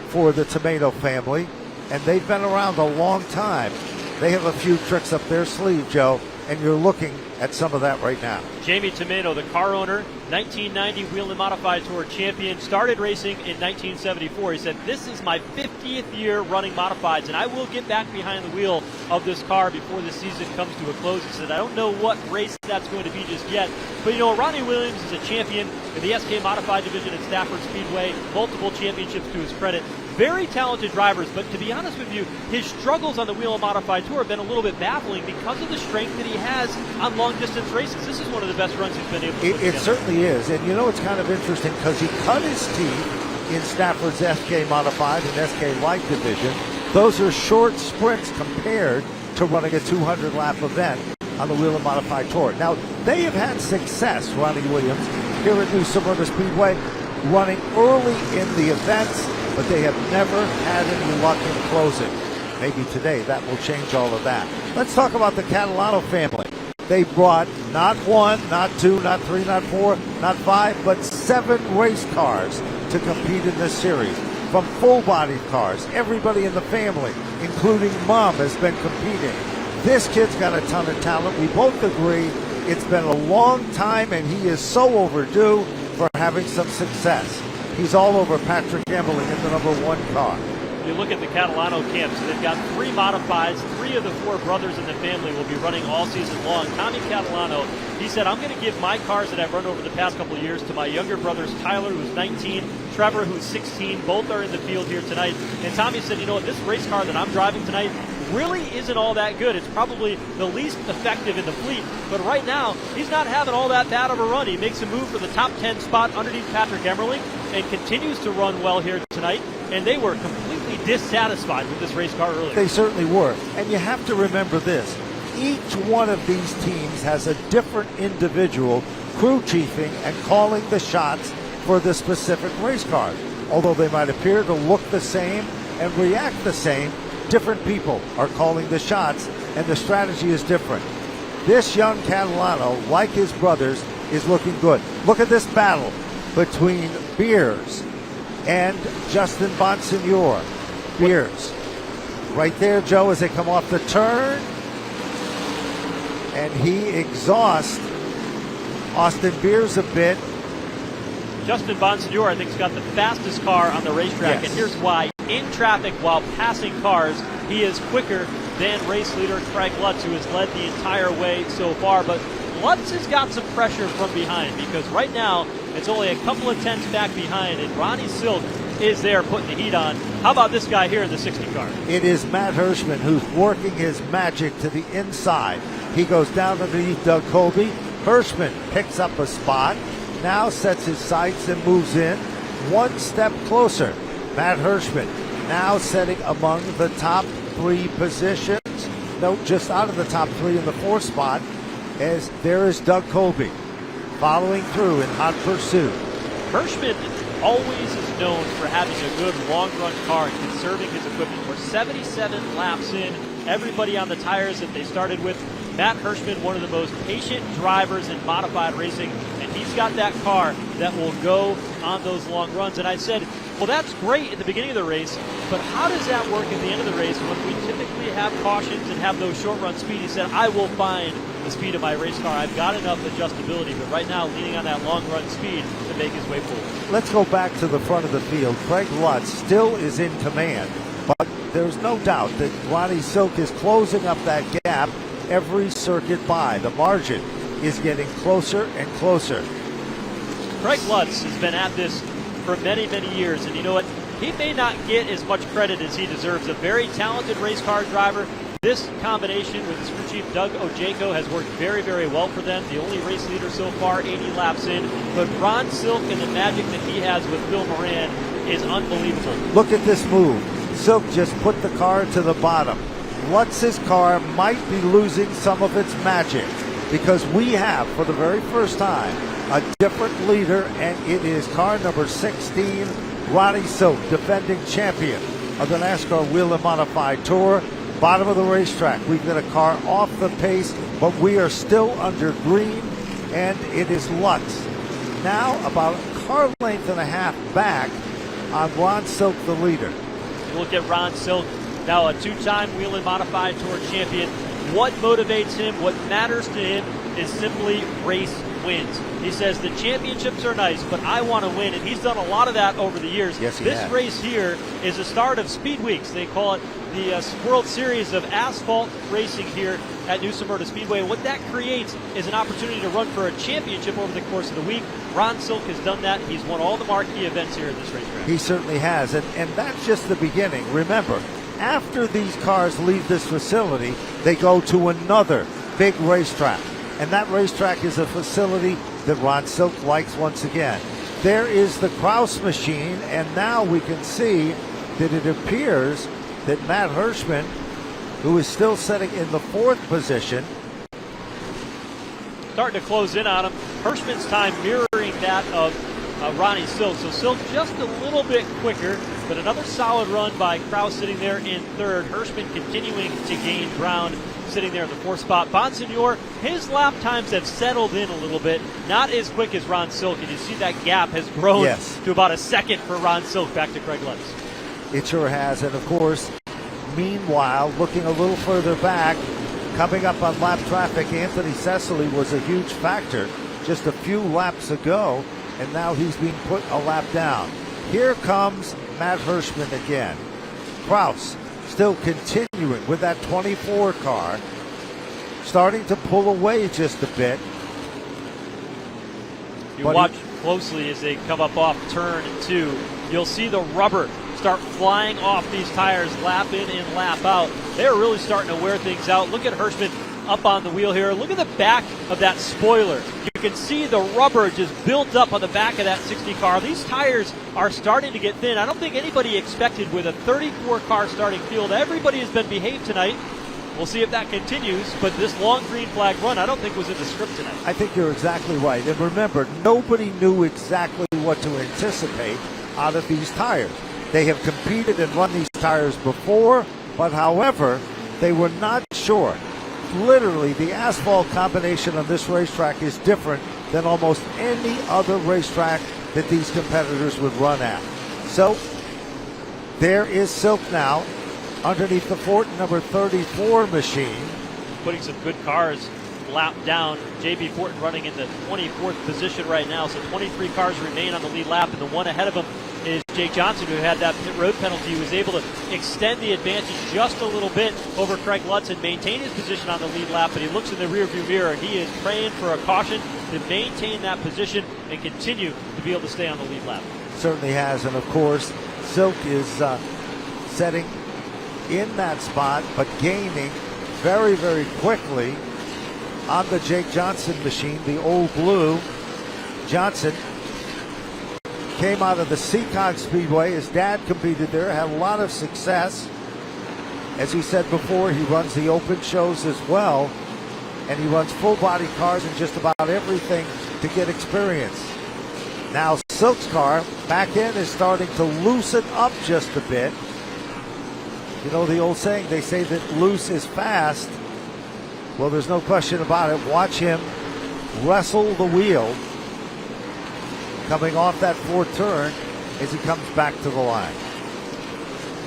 for the Tomeno family, and they've been around a long time. They have a few tricks up their sleeve, Joe, and you're looking at some of that right now. Jamie Tomato, the car owner, 1990 Whelen Modified Tour champion, started racing in 1974. He said, this is my 50th year running modifieds, and I will get back behind the wheel of this car before the season comes to a close. He said, I don't know what race that's going to be just yet, but Ronnie Williams is a champion in the SK Modified division at Smyrna Speedway, multiple championships to his credit. Very talented drivers, but to be honest with you, his struggles on the Whelen Modified Tour have been a little bit baffling because of the strength that he has on long-distance races. This is one of the best runs he's been able to put together. It certainly is, and it's kind of interesting because he cut his teeth in Stafford's SK Modified and SK Light division. Those are short sprints compared to running a 200-lap event on the Whelen Modified Tour. Now, they have had success, Ronnie Williams, here at New Smyrna Speedway, running early in the events, but they have never had any luck in closing. Maybe today that will change all of that. Let's talk about the Catalano family. They brought not one, not two, not three, not four, not five, but 7 race cars to compete in this series. From full-bodied cars, everybody in the family, including Mom, has been competing. This kid's got a ton of talent. We both agree it's been a long time, and he is so overdue for having some success. He's all over Patrick Emmerling in the #1 car. You look at the Catalano camps, they've got 3 modifieds. 3 of the 4 brothers in the family will be running all season long. Tommy Catalano, he said, I'm going to give my cars that I've run over the past couple of years to my younger brothers, Tyler, who's 19, Trevor, who's 16. Both are in the field here tonight. And Tommy said, this race car that I'm driving tonight really isn't all that good. It's probably the least effective in the fleet, but right now he's not having all that bad of a run. He makes a move for the top 10 spot underneath Patrick Emmerling and continues to run well here tonight, and they were completely dissatisfied with this race car earlier. They certainly were, and you have to remember this. Each one of these teams has a different individual crew chiefing and calling the shots for the specific race cars. Although they might appear to look the same and react the same, different people are calling the shots, and the strategy is different. This young Catalano, like his brothers, is looking good. Look at this battle between Beers and Justin Bonsignor. Beers. Right there, Joe, as they come off the turn. And he exhausts Austin Beers a bit. Justin Bonsignor, I think, has got the fastest car on the racetrack, Yes. and here's why. In traffic while passing cars, he is quicker than race leader Craig Lutz, who has led the entire way so far. But Lutz has got some pressure from behind because right now it's only a couple of tenths back behind, and Ronnie Silk is there putting the heat on. How about this guy here in the 60 car? It is Matt Hirschman who's working his magic to the inside. He goes down underneath Doug Colby. Hirschman picks up a spot, now sets his sights and moves in one step closer. Matt Hirschman now setting among the top 3 positions. No, just out of the top 3 in the 4th spot, as there is Doug Colby following through in hot pursuit. Hirschman always is known for having a good long-run car and conserving his equipment. We're 77 laps in. Everybody on the tires that they started with. Matt Hirschman, one of the most patient drivers in modified racing, and he's got that car that will go on those long runs. And I said, well, that's great at the beginning of the race, but how does that work at the end of the race when we typically have cautions and have those short-run speed? He said, I will find the speed of my race car. I've got enough adjustability, but right now leaning on that long-run speed to make his way forward. Let's go back to the front of the field. Craig Lutz still is in command, but there's no doubt that Ronnie Silk is closing up that gap every circuit by. The margin is getting closer and closer. Craig Lutz has been at this for many, many years, and you know what? He may not get as much credit as he deserves. A very talented race car driver. This combination with his crew chief Doug Ojako has worked very, very well for them. The only race leader so far, 80 laps in. But Ron Silk and the magic that he has with Phil Moran is unbelievable. Look at this move. Silk just put the car to the bottom. Lutz's car might be losing some of its magic because we have, for the very first time, a different leader, and it is car number 16, Ronnie Silk, defending champion of the NASCAR Whelen Modified Tour. Bottom of the racetrack. We've got a car off the pace, but we are still under green, and it is Lutz. Now about a car length and a half back on Ron Silk, the leader. Look at Ron Silk, now a 2-time Whelen Modified Tour champion. What motivates him, what matters to him is simply race wins. He says the championships are nice, but I want to win, and he's done a lot of that over the years. Yes, he this has. race here is the start of Speed Weeks. They call it the World Series of Asphalt Racing here at New Smyrna Speedway. And what that creates is an opportunity to run for a championship over the course of the week. Ron Silk has done that. He's won all the marquee events here at this racetrack. He certainly has, and that's just the beginning. Remember, after these cars leave this facility, they go to another big racetrack. And that racetrack is a facility that Ron Silk likes once again. There is the Kraus machine, and now we can see that it appears that Matt Hirschman, who is still sitting in the 4th position, starting to close in on him. Hirschman's time mirroring that of Ronnie Silk. So Silk just a little bit quicker, but another solid run by Kraus sitting there in 3rd. Hirschman continuing to gain ground, sitting there in the 4th spot. Bonsignor, his lap times have settled in a little bit, not as quick as Ron Silk, and you see that gap has grown to about a second for Ron Silk back to Craig Lutz. It sure has, and of course, meanwhile, looking a little further back, coming up on lap traffic, Anthony Cecily was a huge factor just a few laps ago, and now he's being put a lap down. Here comes Matt Hirschman again. Kraus still continuing with that 24 car, starting to pull away just a bit. You watch closely as they come up off turn 2. You'll see the rubber start flying off these tires, lap in and lap out. They're really starting to wear things out. Look at Hirschman up on the wheel here. Look at the back of that spoiler. You can see the rubber just built up on the back of that 60 car. These tires are starting to get thin. I don't think anybody expected with a 34 car starting field. Everybody has been behaved tonight. We'll see if that continues, but this long green flag run I don't think was in the script tonight. I think you're exactly right. And remember, nobody knew exactly what to anticipate out of these tires. They have competed and run these tires before, but however, they were not sure. Literally, the asphalt combination on this racetrack is different than almost any other racetrack that these competitors would run at. So, there is Silk now underneath the Ford number 34 machine. Putting some good cars lap down. J.B. Fortin running in the 24th position right now, so 23 cars remain on the lead lap, and the one ahead of him is Jake Johnson, who had that pit road penalty. He was able to extend the advantage just a little bit over Craig Lutz and maintain his position on the lead lap, but he looks in the rearview mirror. He is praying for a caution to maintain that position and continue to be able to stay on the lead lap. Certainly has, and of course, Silk is setting in that spot, but gaining very, very quickly on the Jake Johnson machine, the old blue. Johnson came out of the Seacog Speedway. His dad competed there, had a lot of success. As he said before, he runs the open shows as well, and he runs full body cars and just about everything to get experience. Now Silk's car back in is starting to loosen up just a bit. You know the old saying, they say that loose is fast. Well, there's no question about it. Watch him wrestle the wheel coming off that 4th turn as he comes back to the line.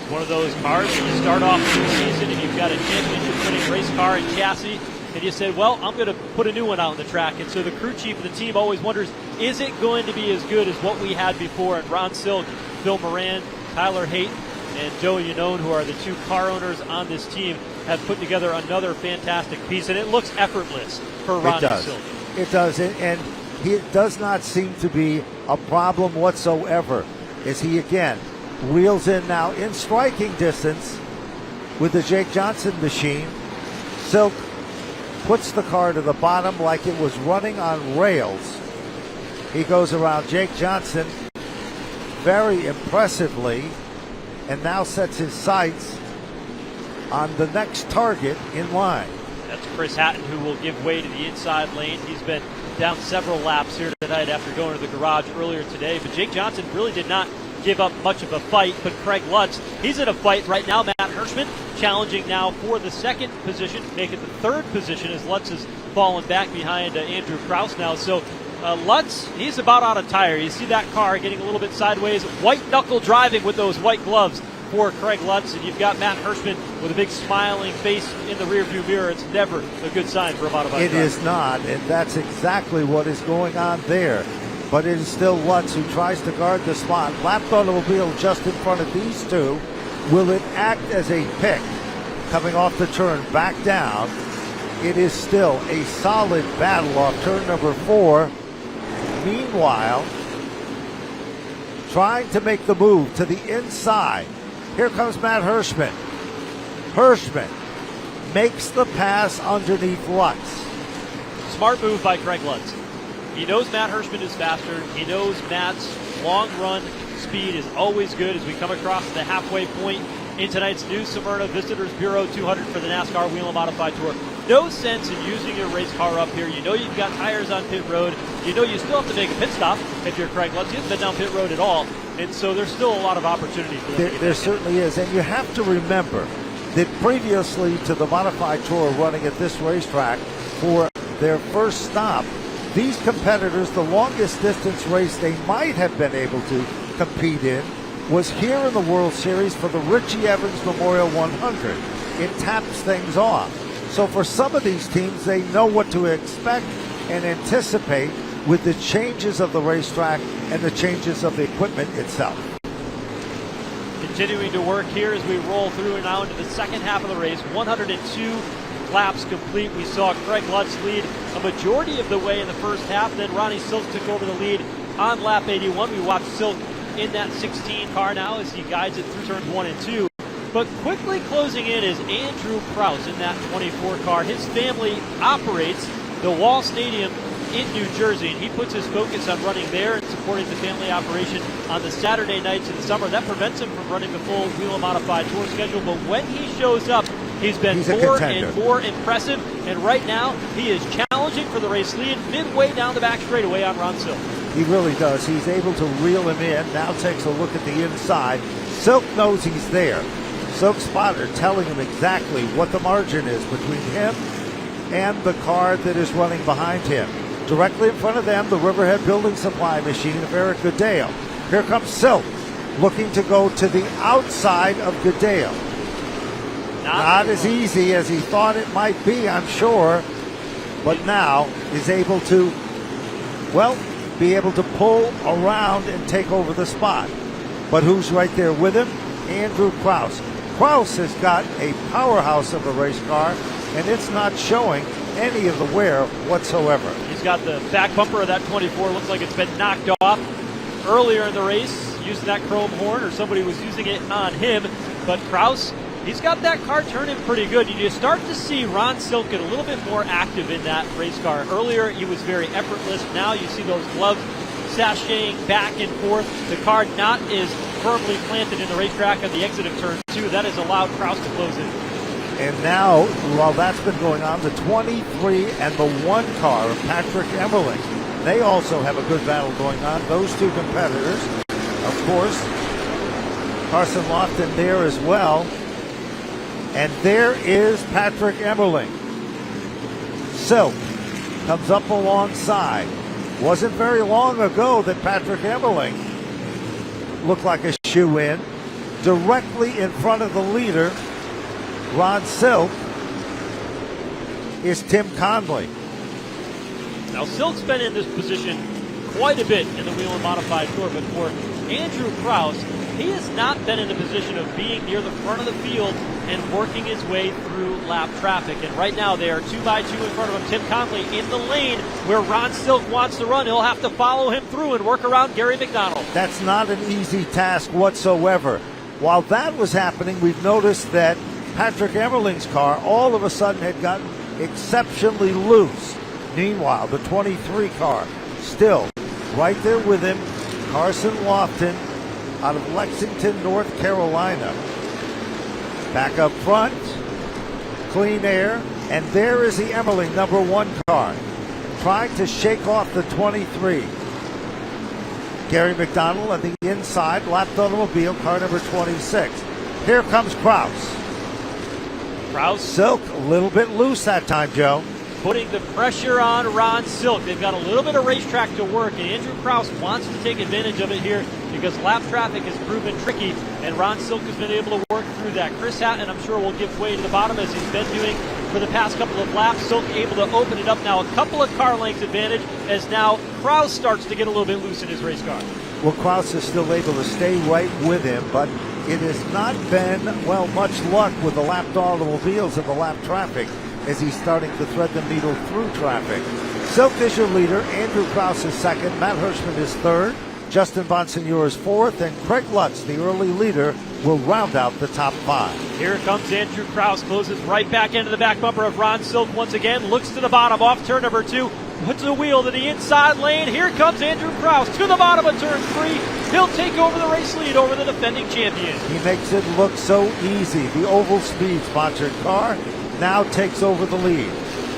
One of those cars when you start off the season and you've got a championship winning race car and chassis, and you said, well, I'm going to put a new one out on the track. And so the crew chief of the team always wonders, is it going to be as good as what we had before? And Ron Silk, Phil Moran, Tyler Haight, and Joe Yanone, who are the 2 car owners on this team, have put together another fantastic piece, and it looks effortless for Ron Silk. It does, and it does not seem to be a problem whatsoever as he again wheels in now in striking distance with the Jake Johnson machine. Silk puts the car to the bottom like it was running on rails. He goes around Jake Johnson very impressively and now sets his sights on the next target in line. That's Chris Hatton, who will give way to the inside lane. He's been down several laps here tonight after going to the garage earlier today, but Jake Johnson really did not give up much of a fight, but Craig Lutz, he's in a fight right now. Matt Hirschman challenging now for the 2nd position, make it the 3rd position as Lutz has fallen back behind Andrew Kraus now. So Lutz, he's about out of tire. You see that car getting a little bit sideways, white knuckle driving with those white gloves. for Craig Lutz, and you've got Matt Hirschman with a big smiling face in the rearview mirror. It's never a good sign for a modified It driver. is not, and that's exactly what is going on there. But it is still Lutz who tries to guard the spot. Lapped automobile just in front of these two. Will it act as a pick coming off the turn back down? It is still a solid battle off turn number 4. Meanwhile, trying to make the move to the inside. Here comes Matt Hirschman. Hirschman makes the pass underneath Lutz. Smart move by Craig Lutz. He knows Matt Hirschman is faster. He knows Matt's long run speed is always good as we come across the halfway point in tonight's new Smyrna Visitors Bureau 200 for the NASCAR Whelen Modified Tour. No sense in using your race car up here. You know you've got tires on pit road. You know you still have to make a pit stop if you're Craig Lutz. He hasn't been down pit road at all. And so there's still a lot of opportunity for them. There certainly is. And you have to remember that previously to the Modified Tour running at this racetrack for their first stop, these competitors, the longest distance race they might have been able to compete in was here in the World Series for the Richie Evans Memorial 100. It taps things off. So for some of these teams, they know what to expect and anticipate with the changes of the racetrack and the changes of the equipment itself. Continuing to work here as we roll through and now into the second half of the race. 102 laps complete. We saw Craig Lutz lead a majority of the way in the first half. Then Ronnie Silk took over the lead on lap 81. We watched Silk in that 16 car now as he guides it through turns 1 and 2. But quickly closing in is Andrew Krause in that 24 car. His family operates the Wall Stadium in New Jersey, and he puts his focus on running there and supporting the family operation on the Saturday nights in the summer. That prevents him from running the full Whelen Modified Tour schedule, but when he shows up, he's been more and more impressive, and right now he is challenging for the race lead midway down the back straightaway on Ron Silk. He really does. He's able to reel him in. Now takes a look at the inside. Silk knows he's there. Silk's spotter telling him exactly what the margin is between him and the car that is running behind him. Directly in front of them, the Riverhead Building Supply machine of Eric Goodale. Here comes Silk, looking to go to the outside of Goodale. Not as easy as he thought it might be, I'm sure, but now is able to, well, be able to pull around and take over the spot. But who's right there with him? Andrew Krause. Krause has got a powerhouse of a race car, and it's not showing any of the wear whatsoever. He's got the back bumper of that 24. Looks like it's been knocked off earlier in the race using that chrome horn, or somebody was using it on him. But Krause, he's got that car turning pretty good. You start to see Ron Silk get a little bit more active in that race car. Earlier, he was very effortless. Now you see those gloves sashaying back and forth. The car not as firmly planted in the racetrack on the exit of turn 2. That has allowed Krause to close in. And now, while that's been going on, the 23 and the 1 car of Patrick Emmerling, they also have a good battle going on. Those two competitors, of course, Carson Lofton there as well. And there is Patrick Emmerling. Silk comes up alongside. Wasn't very long ago that Patrick Emmerling looked like a shoe-in. Directly in front of the leader, Ron Silk, is Tim Conley. Now, Silk's been in this position quite a bit in the Whelen Modified Tour, but for Andrew Krause, he has not been in the position of being near the front of the field and working his way through lap traffic. And right now they are 2 by 2 in front of him. Tim Conley in the lane where Ron Silk wants to run. He'll have to follow him through and work around Gary McDonald. That's not an easy task whatsoever. While that was happening, we've noticed that Patrick Emmerling's car all of a sudden had gotten exceptionally loose. Meanwhile, the 23 car still right there with him. Carson Lofton out of Lexington, North Carolina. Back up front, clean air, and there is the Emmerling number 1 car trying to shake off the 23. Gary McDonald on the inside, lapped automobile, car number 26. Here comes Krause. Krause. Silk a little bit loose that time, Joe. putting the pressure on Ron Silk. They've got a little bit of racetrack to work, and Andrew Krause wants to take advantage of it here because lap traffic has proven tricky, and Ron Silk has been able to work through that. Chris Hatton, I'm sure, will give way to the bottom as he's been doing for the past couple of laps. Silk able to open it up now, a couple of car lengths advantage, as now Krause starts to get a little bit loose in his race car. Well, Krause is still able to stay right with him, but it has not been, well, much luck with the lapped automobiles and the lap traffic as he's starting to thread the needle through traffic. Silk is your leader. Andrew Krause is second. Matt Hirschman is third. Justin Bonsignor is fourth. And Craig Lutz, the early leader, will round out the top five. Here comes Andrew Krause. Closes right back into the back bumper of Ron Silk once again. Looks to the bottom off turn number 2. Puts a wheel to the inside lane. Here comes Andrew Krause to the bottom of turn 3. He'll take over the race lead over the defending champion. He makes it look so easy. The Oval Speed sponsored car now takes over the lead.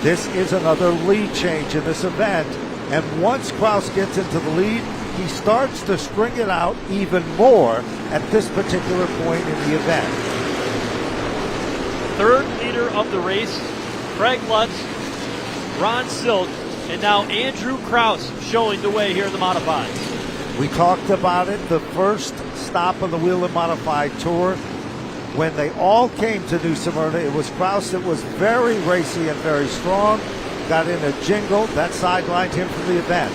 This is another lead change in this event. And once Krause gets into the lead, he starts to string it out even more at this particular point in the event. Third leader of the race, Craig Lutz, Ron Silk, and now Andrew Krause showing the way here in the Modifieds. We talked about it, the first stop of the Whelen Modified Tour. When they all came to New Smyrna, it was Krause that was very racy and very strong. Got in a jingle, that sidelined him from the event.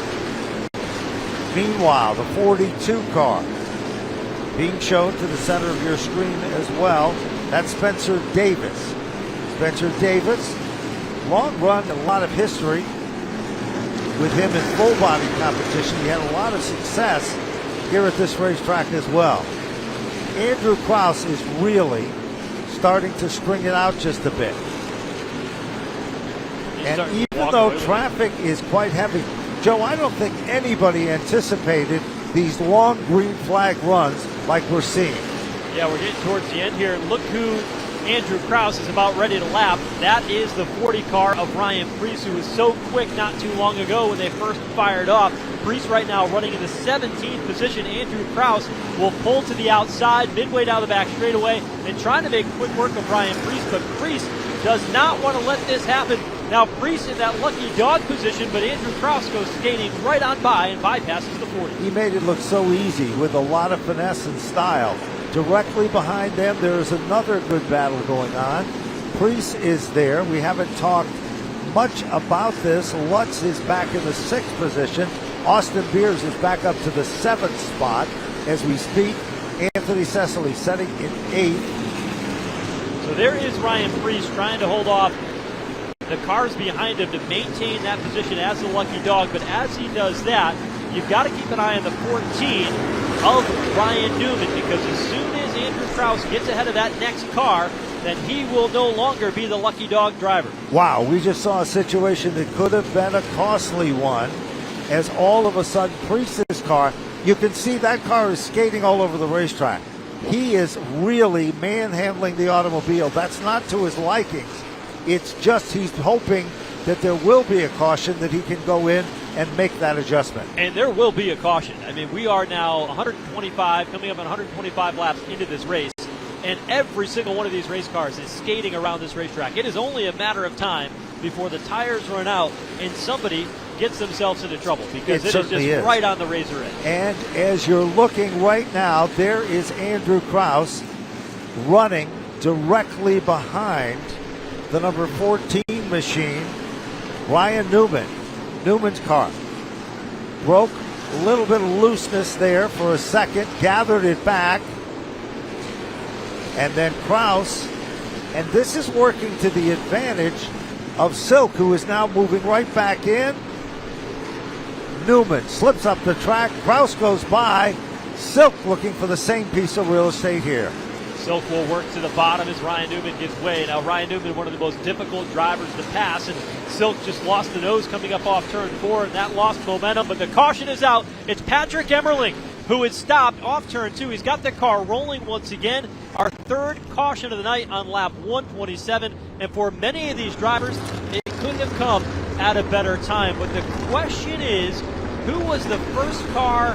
Meanwhile, the 42 car being shown to the center of your screen as well. That's Spencer Davis. Spencer Davis, long run, a lot of history with him in full body competition. He had a lot of success here at this racetrack as well. Andrew Krause is really starting to string it out just a bit. And even though traffic is quite heavy, Joe, I don't think anybody anticipated these long green flag runs like we're seeing. Yeah, we're getting towards the end here. Look who Andrew Krause is about ready to lap. That is the 40 car of Ryan Preece, who was so quick not too long ago when they first fired off. Preece right now running in the 17th position. Andrew Krause will pull to the outside, midway down the back straightaway, and trying to make quick work of Ryan Preece, but Preece does not want to let this happen. Now Preece in that lucky dog position, but Andrew Krause goes skating right on by and bypasses the 40. He made it look so easy with a lot of finesse and style. Directly behind them, there is another good battle going on. Preece is there. We haven't talked much about this. Lutz is back in the 6th position. Austin Beers is back up to the 7th spot as we speak. Anthony Cecily setting in 8th. So there is Ryan Preece trying to hold off the cars behind him to maintain that position as the lucky dog. But as he does that, you've got to keep an eye on the 14 of Ryan Newman, because as soon as Andrew Krause gets ahead of that next car, then he will no longer be the lucky dog driver. Wow, we just saw a situation that could have been a costly one, as all of a sudden Preece's car, you can see that car is skating all over the racetrack. He is really manhandling the automobile. That's not to his likings. It's just he's hoping that there will be a caution that he can go in and make that adjustment. And there will be a caution. I mean, we are now 125, coming up on 125 laps into this race, and every single one of these race cars is skating around this racetrack. It is only a matter of time before the tires run out and somebody gets themselves into trouble, because it is just right on the razor edge. And as you're looking right now, there is Andrew Krause running directly behind the number 14 machine, Ryan Newman. Newman's car broke a little bit of looseness there for a second, gathered it back, and then Krause, and this is working to the advantage of Silk, who is now moving right back in. Newman slips up the track, Krause goes by, Silk looking for the same piece of real estate here. Silk will work to the bottom as Ryan Newman gives way. Now Ryan Newman, one of the most difficult drivers to pass, and Silk just lost the nose coming up off turn 4, and that lost momentum, but the caution is out. It's Patrick Emmerling who is stopped off turn 2. He's got the car rolling once again. Our third caution of the night on lap 127, and for many of these drivers, it couldn't have come at a better time. But the question is, who was the first car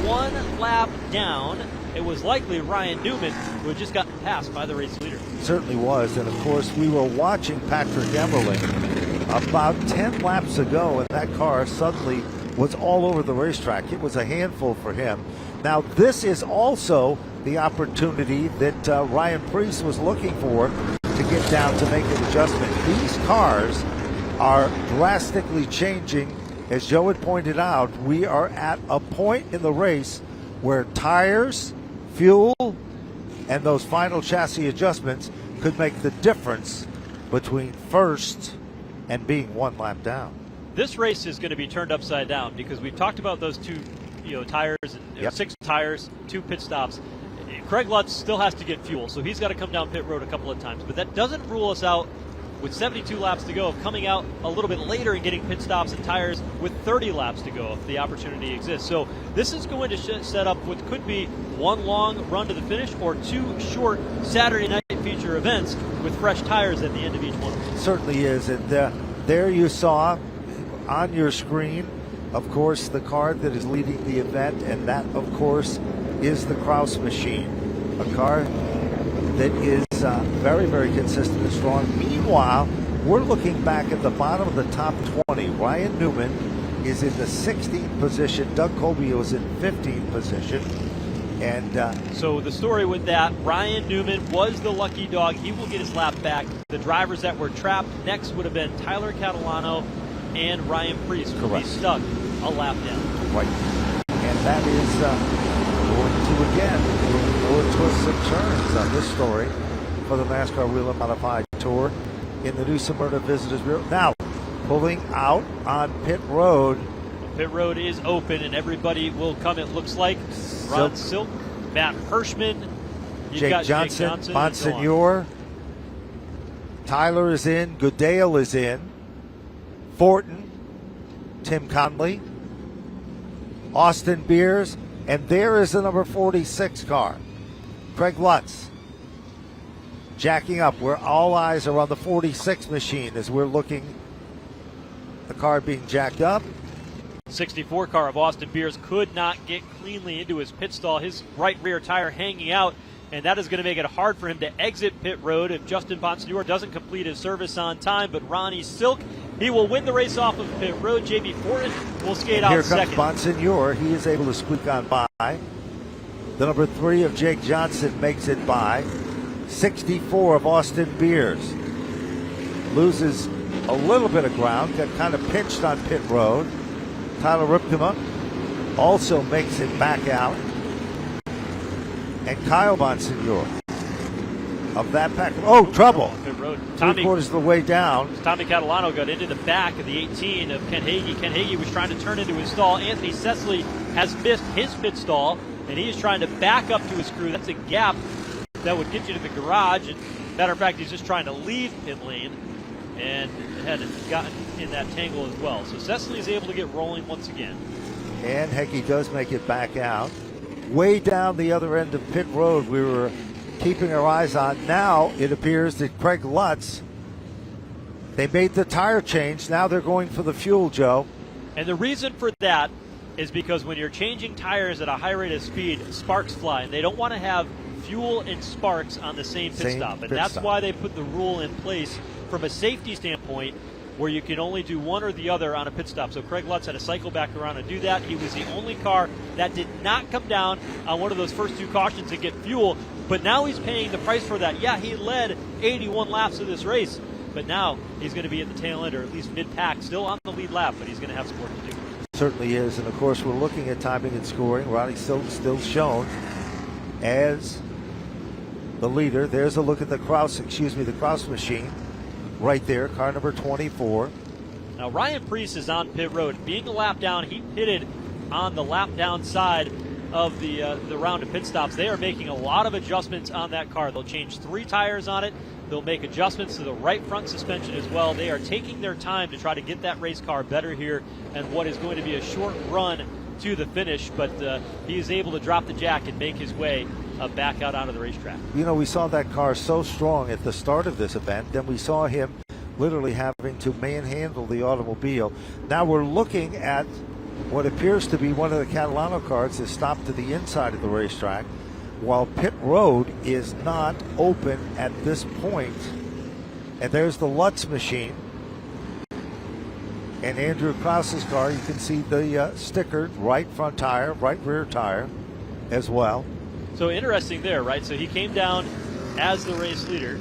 one lap down? It was likely Ryan Newman, who had just gotten passed by the race leader. It certainly was, and of course we were watching Patrick Emmerling about 10 laps ago, and that car suddenly was all over the racetrack. It was a handful for him. Now, this is also the opportunity that Ryan Preece was looking for to get down to make an adjustment. These cars are drastically changing. As Joe had pointed out, we are at a point in the race where tires, fuel, and those final chassis adjustments could make the difference between first and being one lap down. This race is going to be turned upside down because we've talked about those two, tires, and 6 tires, 2 pit stops. Craig Lutz still has to get fuel, so he's got to come down pit road a couple of times. But that doesn't rule us out, with 72 laps to go, of coming out a little bit later and getting pit stops and tires with 30 laps to go if the opportunity exists. So this is going to set up what could be one long run to the finish or 2 short Saturday night feature events with fresh tires at the end of each one. It certainly is. And there you saw on your screen, of course, the car that is leading the event, and that, of course, is the Kraus machine, a car that is very, very consistent and strong. Meanwhile, we're looking back at the bottom of the top 20. Ryan Newman is in the 16th position. Doug Colby was in 15th position. And so the story with that, Ryan Newman was the lucky dog. He will get his lap back. The drivers that were trapped next would have been Tyler Catalano and Ryan Preece, who will be stuck a lap down. Right. And that is going to, again, more twists and turns on this story for the NASCAR Whelen Modified Tour in the new Smyrna Visitors Bureau. Now, pulling out on pit road. Pit road is open and everybody will come, it looks like. Ron Silk, Matt Hirschman, Jake Johnson, Bonsignor, Tyler is in, Goodale is in, Fortin, Tim Conley, Austin Beers, and there is the number 46 car, Craig Lutz, jacking up, where all eyes are on the 46 machine as we're looking, the car being jacked up. 64 car of Austin Beers could not get cleanly into his pit stall, his right rear tire hanging out, and that is going to make it hard for him to exit pit road if Justin Bonsignor doesn't complete his service on time. But Ronnie Silk, he will win the race off of pit road. JB Fortin will skate out second. Here comes Bonsignor. He is able to squeak on by. The number 3 of Jake Johnson makes it by. 64 of Austin Beers loses a little bit of ground, got kind of pinched on pit road. Tyler Ripkema also makes it back out. And Kyle Bonsignor of that pack. Oh, trouble. Pit road. 3/4 of the way down. Tommy Catalano got into the back of the 18 of Ken Hagee. Ken Hagee was trying to turn into his stall. Anthony Cecily has missed his pit stall, and he is trying to back up to his crew. That's a gap that would get you to the garage. And matter of fact, he's just trying to leave pit lane and had gotten in that tangle as well. So Cecily is able to get rolling once again. And Hagee does make it back out. Way down the other end of pit road, we were keeping our eyes on. Now it appears that Craig Lutz, they made the tire change. Now they're going for the fuel, Joe. And the reason for that is because when you're changing tires at a high rate of speed, sparks fly, and they don't want to have fuel and sparks on the same pit stop. And that's why they put the rule in place from a safety standpoint where you can only do one or the other on a pit stop. So Craig Lutz had to cycle back around and do that. He was the only car that did not come down on one of those first 2 cautions to get fuel, but now he's paying the price for that. Yeah, he led 81 laps of this race, but now he's going to be at the tail end, or at least mid-pack, still on the lead lap, but he's going to have some work to do. Certainly is, and of course we're looking at timing and scoring. Ronnie Silk still shown as the leader. There's a look at the Kraus machine. Right there, car number 24. Now Ryan Preece is on pit road. Being a lap down, he pitted on the lap down side of the round of pit stops. They are making a lot of adjustments on that car. They'll change 3 tires on it. They'll make adjustments to the right front suspension as well. They are taking their time to try to get that race car better here and what is going to be a short run to the finish, but he is able to drop the jack and make his way back out onto the racetrack. You know, we saw that car so strong at the start of this event, then we saw him literally having to manhandle the automobile. Now we're looking at what appears to be one of the Catalano cars that stopped to the inside of the racetrack, while pit road is not open at this point. And there's the Lutz machine. And Andrew Krause's car, you can see the sticker, right front tire, right rear tire as well. So interesting there, right? So he came down as the race leader,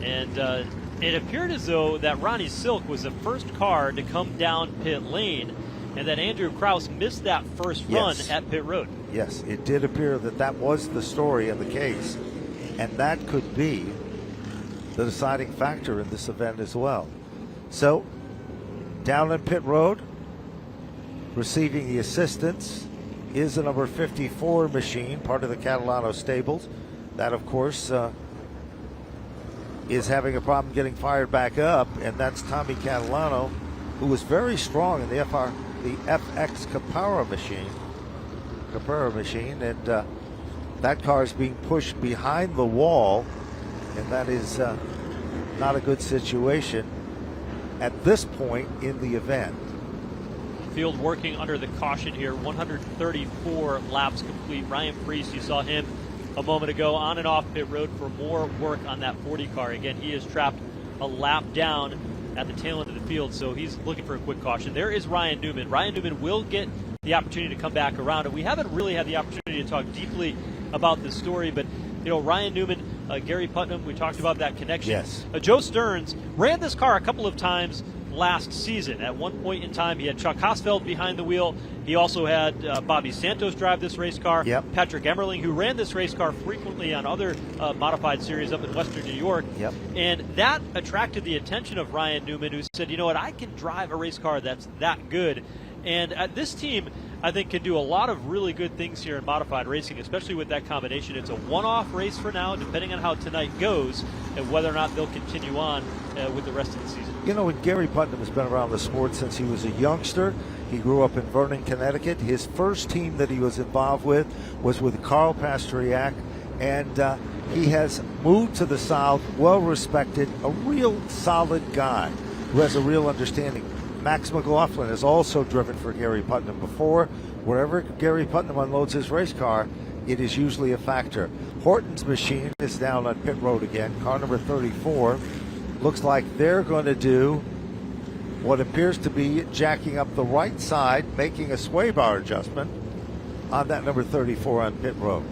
and it appeared as though that Ronnie Silk was the first car to come down pit lane, and that Andrew Krause missed that first run at pit road. Yes, it did appear that that was the story in the case, and that could be the deciding factor in this event as well. So, down in pit road, receiving the assistance is the number 54 machine, part of the Catalano stables. That, of course, is having a problem getting fired back up, and that's Tommy Catalano, who was very strong in the FX Capara machine, and that car is being pushed behind the wall, and that is not a good situation at this point in the event. Field working under the caution here, 134 laps complete. Ryan Preece, you saw him a moment ago on and off pit road for more work on that 40 car. Again, he is trapped a lap down at the tail end of the field, so he's looking for a quick caution. There is Ryan Newman. Ryan Newman will get the opportunity to come back around, and we haven't really had the opportunity to talk deeply about this story, but Ryan Newman, Gary Putnam, we talked about that connection. Yes. Joe Stearns ran this car a couple of times last season. At one point in time, he had Chuck Hosfeld behind the wheel. He also had Bobby Santos drive this race car. Yep. Patrick Emmerling, who ran this race car frequently on other modified series up in Western New York. Yep. And that attracted the attention of Ryan Newman, who said, you know what, I can drive a race car that's that good. And this team, I think, can do a lot of really good things here in modified racing, especially with that combination. It's a one-off race for now, depending on how tonight goes and whether or not they'll continue on with the rest of the season. And Gary Putnam has been around the sport since he was a youngster. He grew up in Vernon, Connecticut. His first team that he was involved with was with Carl Pastriak, and he has moved to the South, well-respected, a real solid guy who has a real understanding. Max McLaughlin has also driven for Gary Putnam before. Wherever Gary Putnam unloads his race car, it is usually a factor. Horton's machine is down on pit road again, car number 34. Looks like they're going to do what appears to be jacking up the right side, making a sway bar adjustment on that number 34 on pit road.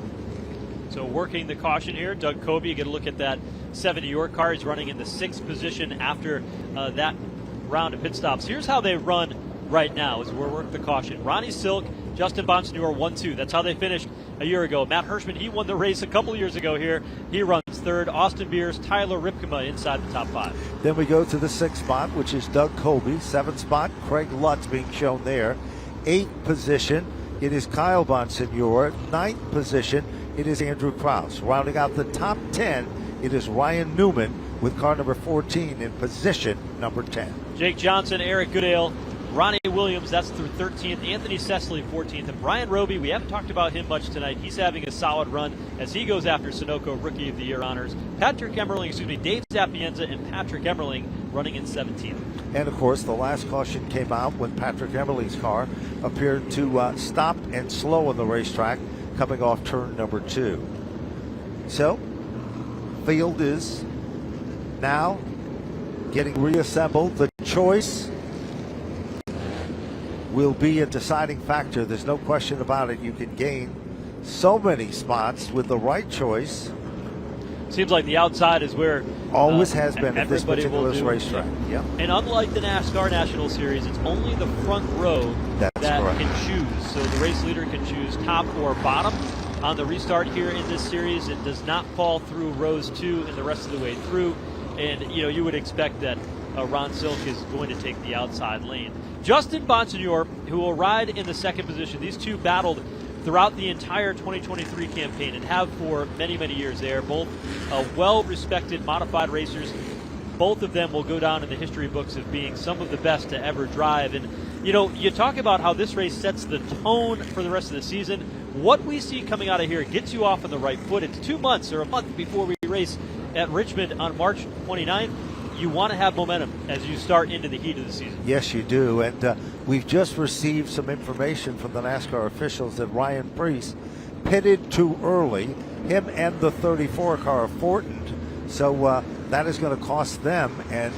So working the caution here, Doug Kobe, you get a look at that 70 York car. He's running in the 6th position after that round of pit stops. Here's how they run right now as we're working the caution. Ronnie Silk, Justin Bonsignor 1-2. That's how they finished a year ago. Matt Hirschman, he won the race a couple years ago here. He runs 3rd. Austin Beers, Tyler Ripkema inside the top 5. Then we go to the 6th spot, which is Doug Kobe. 7th spot, Craig Lutz being shown there. 8th position, it is Kyle Bonsignor. 9th position, it is Andrew Krause. Rounding out the top 10, it is Ryan Newman with car number 14 in position number 10. Jake Johnson, Eric Goodale, Ronnie Williams, that's through 13th. Anthony Cecily, 14th. And Brian Roby, we haven't talked about him much tonight. He's having a solid run as he goes after Sunoco Rookie of the Year honors. Dave Sapienza and Patrick Emmerling running in 17th. And, of course, the last caution came out when Patrick Emmerling's car appeared to stop and slow on the racetrack coming off turn number 2. So, field is now getting reassembled. The choice will be a deciding factor. There's no question about it. You can gain so many spots with the right choice. Seems like the outside is where always has been at this particular racetrack. Yeah. And unlike the NASCAR National Series, it's only the front row that can choose. So the race leader can choose top or bottom. On the restart here in this series, it does not fall through rows 2 and the rest of the way through. And, you would expect that Ron Silk is going to take the outside lane. Justin Bonsignor, who will ride in the 2nd position. These two battled throughout the entire 2023 campaign and have for many, many years. They are both well-respected modified racers. Both of them will go down in the history books of being some of the best to ever drive. And, you talk about how this race sets the tone for the rest of the season. What we see coming out of here gets you off on the right foot. It's 2 months or a month before we race at Richmond on March 29th. You want to have momentum as you start into the heat of the season. Yes, you do. And we've just received some information from the NASCAR officials that Ryan Preece pitted too early, him and the 34 car of Fortin. So that is going to cost them, and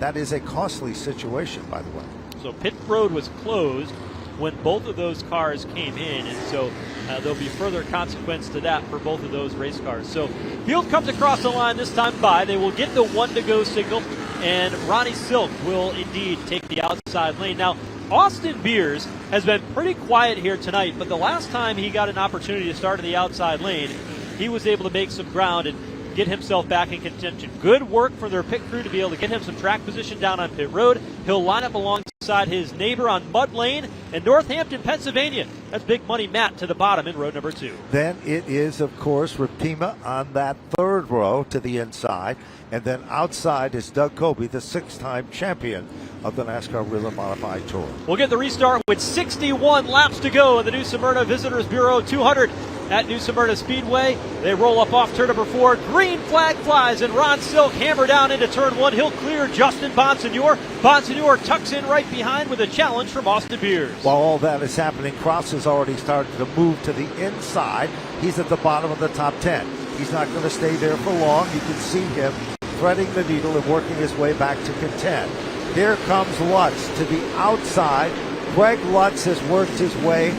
that is a costly situation, by the way. So pit road was closed when both of those cars came in, and so there'll be further consequence to that for both of those race cars. So field comes across the line this time by. They will get the 1 to go signal, and Ronnie Silk will indeed take the outside lane. Now, Austin Beers has been pretty quiet here tonight, but the last time he got an opportunity to start in the outside lane, he was able to make some ground and get himself back in contention. Good work for their pit crew to be able to get him some track position down on pit road. He'll line up alongside his neighbor on Mud Lane in Northampton, Pennsylvania. That's Big Money Matt to the bottom in row number 2. Then it is, of course, Rapima on that third row to the inside. And then outside is Doug Colby, the 6-time champion of the NASCAR Whelen Modified Tour. We'll get the restart with 61 laps to go in the New Smyrna Visitors Bureau 200 at New Smyrna Speedway. They roll up off turn number 4. Green flag flies, and Ron Silk hammer down into turn 1. He'll clear Justin Bonsignor. Bonsignor tucks in right behind with a challenge from Austin Beers. While all that is happening, Kraus has already started to move to the inside. He's at the bottom of the top 10. He's not going to stay there for long. You can see him threading the needle and working his way back to contend. Here comes Lutz to the outside. Greg Lutz has worked his way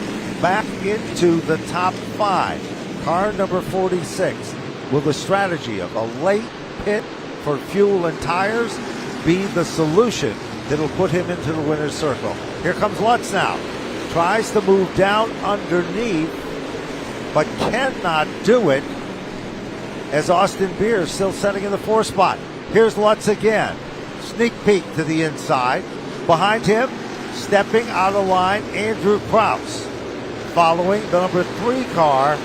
back into the top 5. Car number 46. Will the strategy of a late pit for fuel and tires be the solution that'll put him into the winner's circle? Here comes Lutz now. Tries to move down underneath, but cannot do it, as Austin Beers still setting in the 4th spot. Here's Lutz again. Sneak peek to the inside. Behind him, stepping out of line, Andrew Kraus, following the number 3 car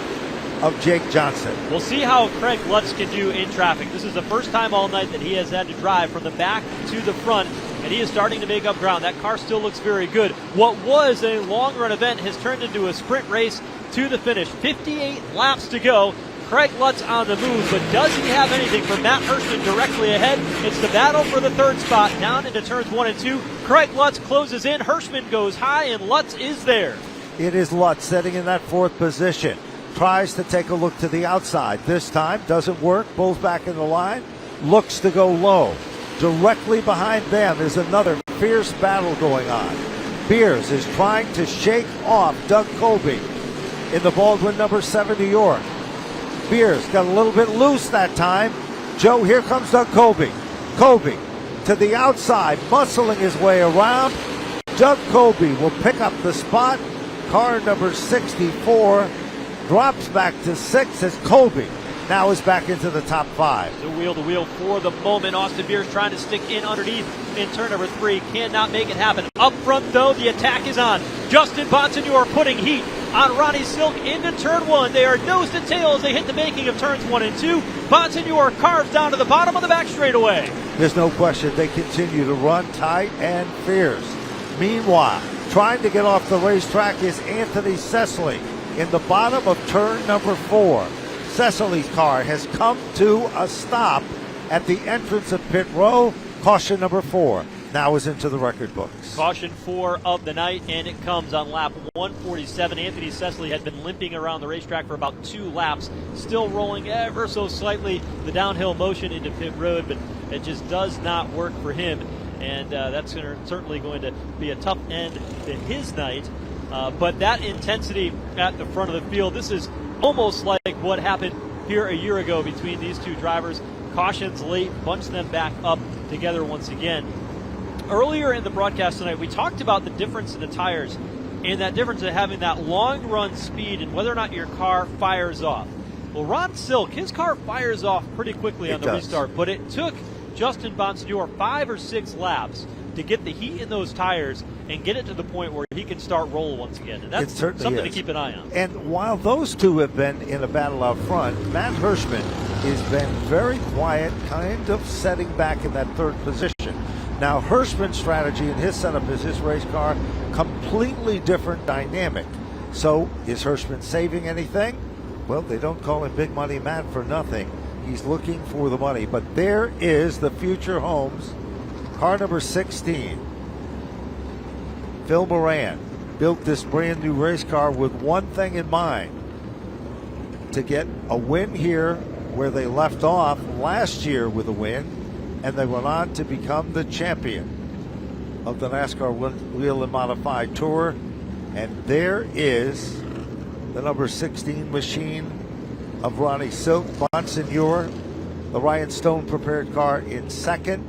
of Jake Johnson. We'll see how Craig Lutz can do in traffic. This is the first time all night that he has had to drive from the back to the front, and he is starting to make up ground. That car still looks very good. What was a long-run event has turned into a sprint race to the finish. 58 laps to go. Craig Lutz on the move, but does he have anything for Matt Hirschman directly ahead? It's the battle for the 3rd spot down into turns 1 and 2. Craig Lutz closes in. Hirschman goes high, and Lutz is there. It is Lutz sitting in that 4th position. Tries to take a look to the outside. This time doesn't work. Pulls back in the line. Looks to go low. Directly behind them is another fierce battle going on. Beers is trying to shake off Doug Colby in the Baldwin number 7 New York. Beers got a little bit loose that time. Joe, here comes Doug Colby. Colby to the outside, muscling his way around. Doug Colby will pick up the spot. Car number 64 drops back to 6 as Colby now is back into the top 5. The wheel to wheel for the moment. Austin Beers trying to stick in underneath in turn number 3. Cannot make it happen. Up front, though, the attack is on. Justin Bonsignor putting heat on Ronnie Silk into turn 1. They are nose to tail as they hit the making of turns 1 and 2. Bonsignor carves down to the bottom of the back straightaway. There's no question they continue to run tight and fierce. Meanwhile, trying to get off the racetrack is Anthony Cecily in the bottom of turn number 4. Cecily's car has come to a stop at the entrance of pit row. Caution number 4 now is into the record books. Caution 4 of the night, and it comes on lap 147. Anthony Cecily had been limping around the racetrack for about 2 laps, still rolling ever so slightly the downhill motion into pit road, but it just does not work for him, and that's certainly going to be a tough end to his night. But that intensity at the front of the field, this is almost like what happened here a year ago between these 2 drivers. Cautions late, bunch them back up together once again. Earlier in the broadcast tonight, we talked about the difference in the tires and that difference of having that long run speed and whether or not your car fires off. Well, Ron Silk, his car fires off pretty quickly on the restart, but it took Justin Bonsignor 5 or 6 laps to get the heat in those tires and get it to the point where he can start roll once again. And that's something to keep an eye on. And while those 2 have been in a battle out front, Matt Hirschman has been very quiet, kind of setting back in that 3rd position. Now, Hirschman's strategy and his setup is his race car, completely different dynamic. So, is Hirschman saving anything? Well, they don't call him Big Money Matt for nothing. He's looking for the money. But there is the Future Homes, car number 16. Phil Moran built this brand new race car with one thing in mind: to get a win here where they left off last year with a win, and they went on to become the champion. of the NASCAR Whelen Modified Tour. And there is the number 16 machine of Ronnie Silk. Bonsignor, the Ryan Stone prepared car, in second.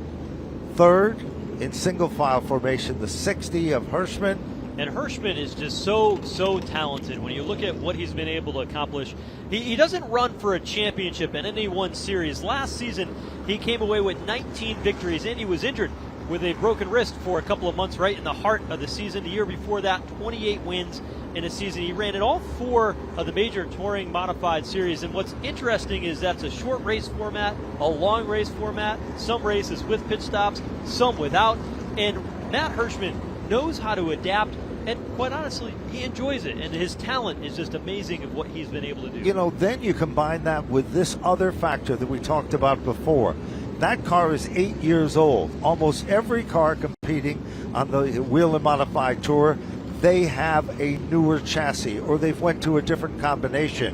Third, in single file formation, the 60 of Hirschman. And Hirschman is just so talented. When you look at what he's been able to accomplish, he doesn't run for a championship in any one series. Last season, he came away with 19 victories, and he was injured with a broken wrist for a couple of months right in the heart of the season. The year before that, 28 wins in a season. He ran in all 4 of the major touring modified series. And what's interesting is that's a short race format, a long race format, some races with pit stops, some without. And Matt Hirschman knows how to adapt. And quite honestly, he enjoys it, and his talent is just amazing of what he's been able to do. You know, then you combine that with this other factor that we talked about before. That car is 8 years old. Almost every car competing on the Whelen Modified Tour, they have a newer chassis, or they've went to a different combination.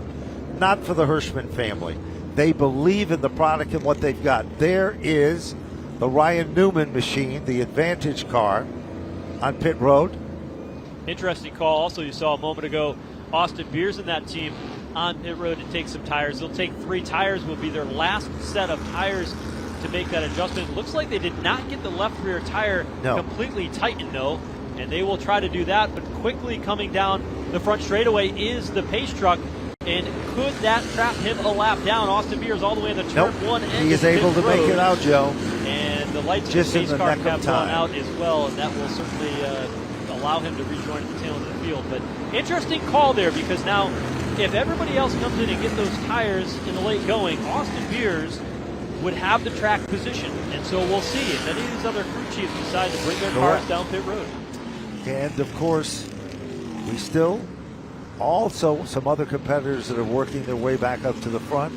Not for the Hirschman family. They believe in the product and what they've got. There is the Ryan Newman machine, the Advantage car on pit road. Interesting call. Also, you saw a moment ago, Austin Beers and that team on pit road to take some tires. They'll take 3 tires, will be their last set of tires to make that adjustment. Looks like they did not get the left rear tire completely tightened, though, and they will try to do that. But quickly coming down the front straightaway is the pace truck, and could that trap him a lap down? Austin Beers all the way in the turn 1 end. He is able to make it out, Joe. And the lights just of the pace car have gone time out as well, and that will certainly allow him to rejoin at the tail end of the field. But interesting call there, because now if everybody else comes in and get those tires in the late going, Austin Beers would have the track position. And so we'll see if any of these other crew chiefs decide to bring their cars down pit road. And of course, we still also some other competitors that are working their way back up to the front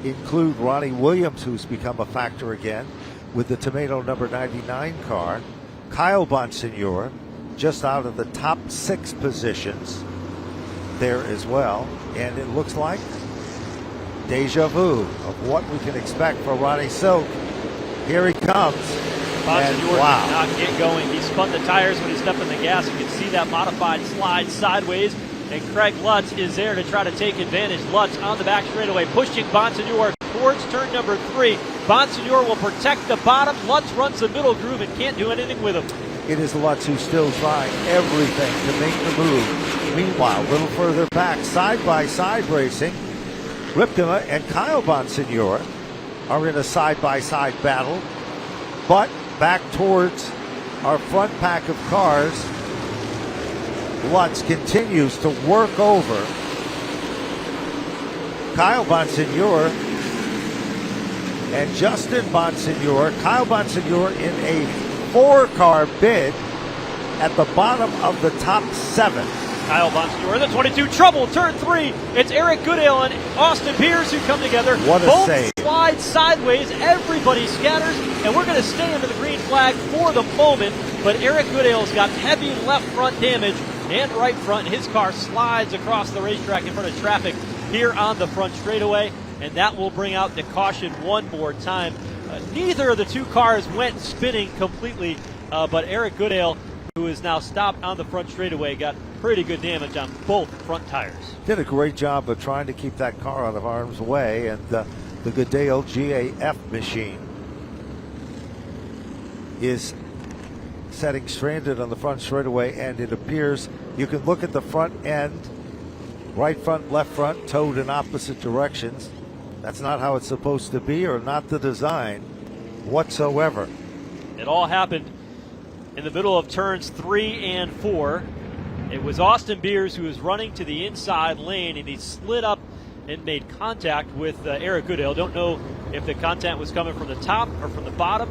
include Ronnie Williams, who's become a factor again with the Tomato number 99 car. Kyle Bonsignor, just out of the top 6 positions there as well. And it looks like deja vu of what we can expect for Ronnie Silk. Here he comes. Bonsignor wow. did not get going. He spun the tires when he stepped on the gas. You can see that modified slide sideways. And Craig Lutz is there to try to take advantage. Lutz on the back straightaway, pushing Bonsignor towards turn number 3. Bonsignor will protect the bottom. Lutz runs the middle groove and can't do anything with him. It is Lutz who's still trying everything to make the move. Meanwhile, a little further back, side-by-side racing, Ripkema and Kyle Bonsignor are in a side-by-side battle. But back towards our front pack of cars, Lutz continues to work over Kyle Bonsignor and Justin Bonsignor. Kyle Bonsignor in a 4-car bid at the bottom of the top 7. Kyle Bonsignor, the 22, trouble, turn 3. It's Eric Goodale and Austin Beers who come together. What a Both save. slide sideways, everybody scatters, and we're going to stay under the green flag for the moment. But Eric Goodale's got heavy left front damage and right front. His car slides across the racetrack in front of traffic here on the front straightaway, and that will bring out the caution one more time. Neither of the 2 cars went spinning completely, but Eric Goodale, who is now stopped on the front straightaway, got pretty good damage on both front tires. Did a great job of trying to keep that car out of harm's way, and the Goodale GAF machine is setting stranded on the front straightaway, and it appears you can look at the front end, right front, left front, towed in opposite directions. That's not how it's supposed to be, or not the design whatsoever. It all happened in the middle of turns 3 and 4. It was Austin Beers who was running to the inside lane, and he slid up and made contact with Eric Goodale. Don't know if the contact was coming from the top or from the bottom,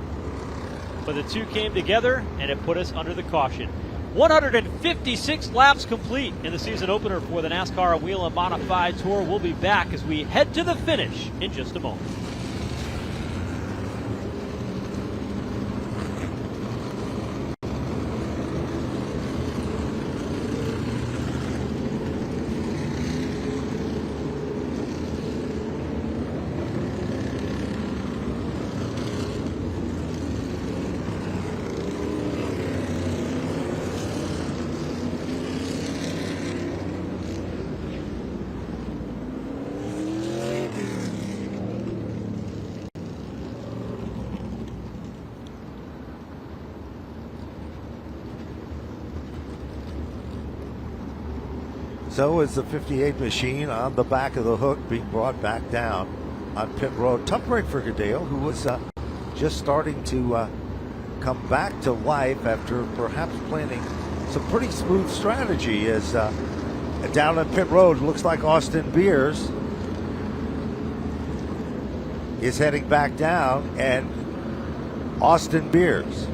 but the 2 came together, and it put us under the caution. 156 laps complete in the season opener for the NASCAR Whelen Modified Tour. We'll be back as we head to the finish in just a moment. So is the 58 machine on the back of the hook being brought back down on pit road. Tough break for Cadale, who was just starting to come back to life after perhaps planning some pretty smooth strategy. As down on pit road, looks like Austin Beers is heading back down, and Austin Beers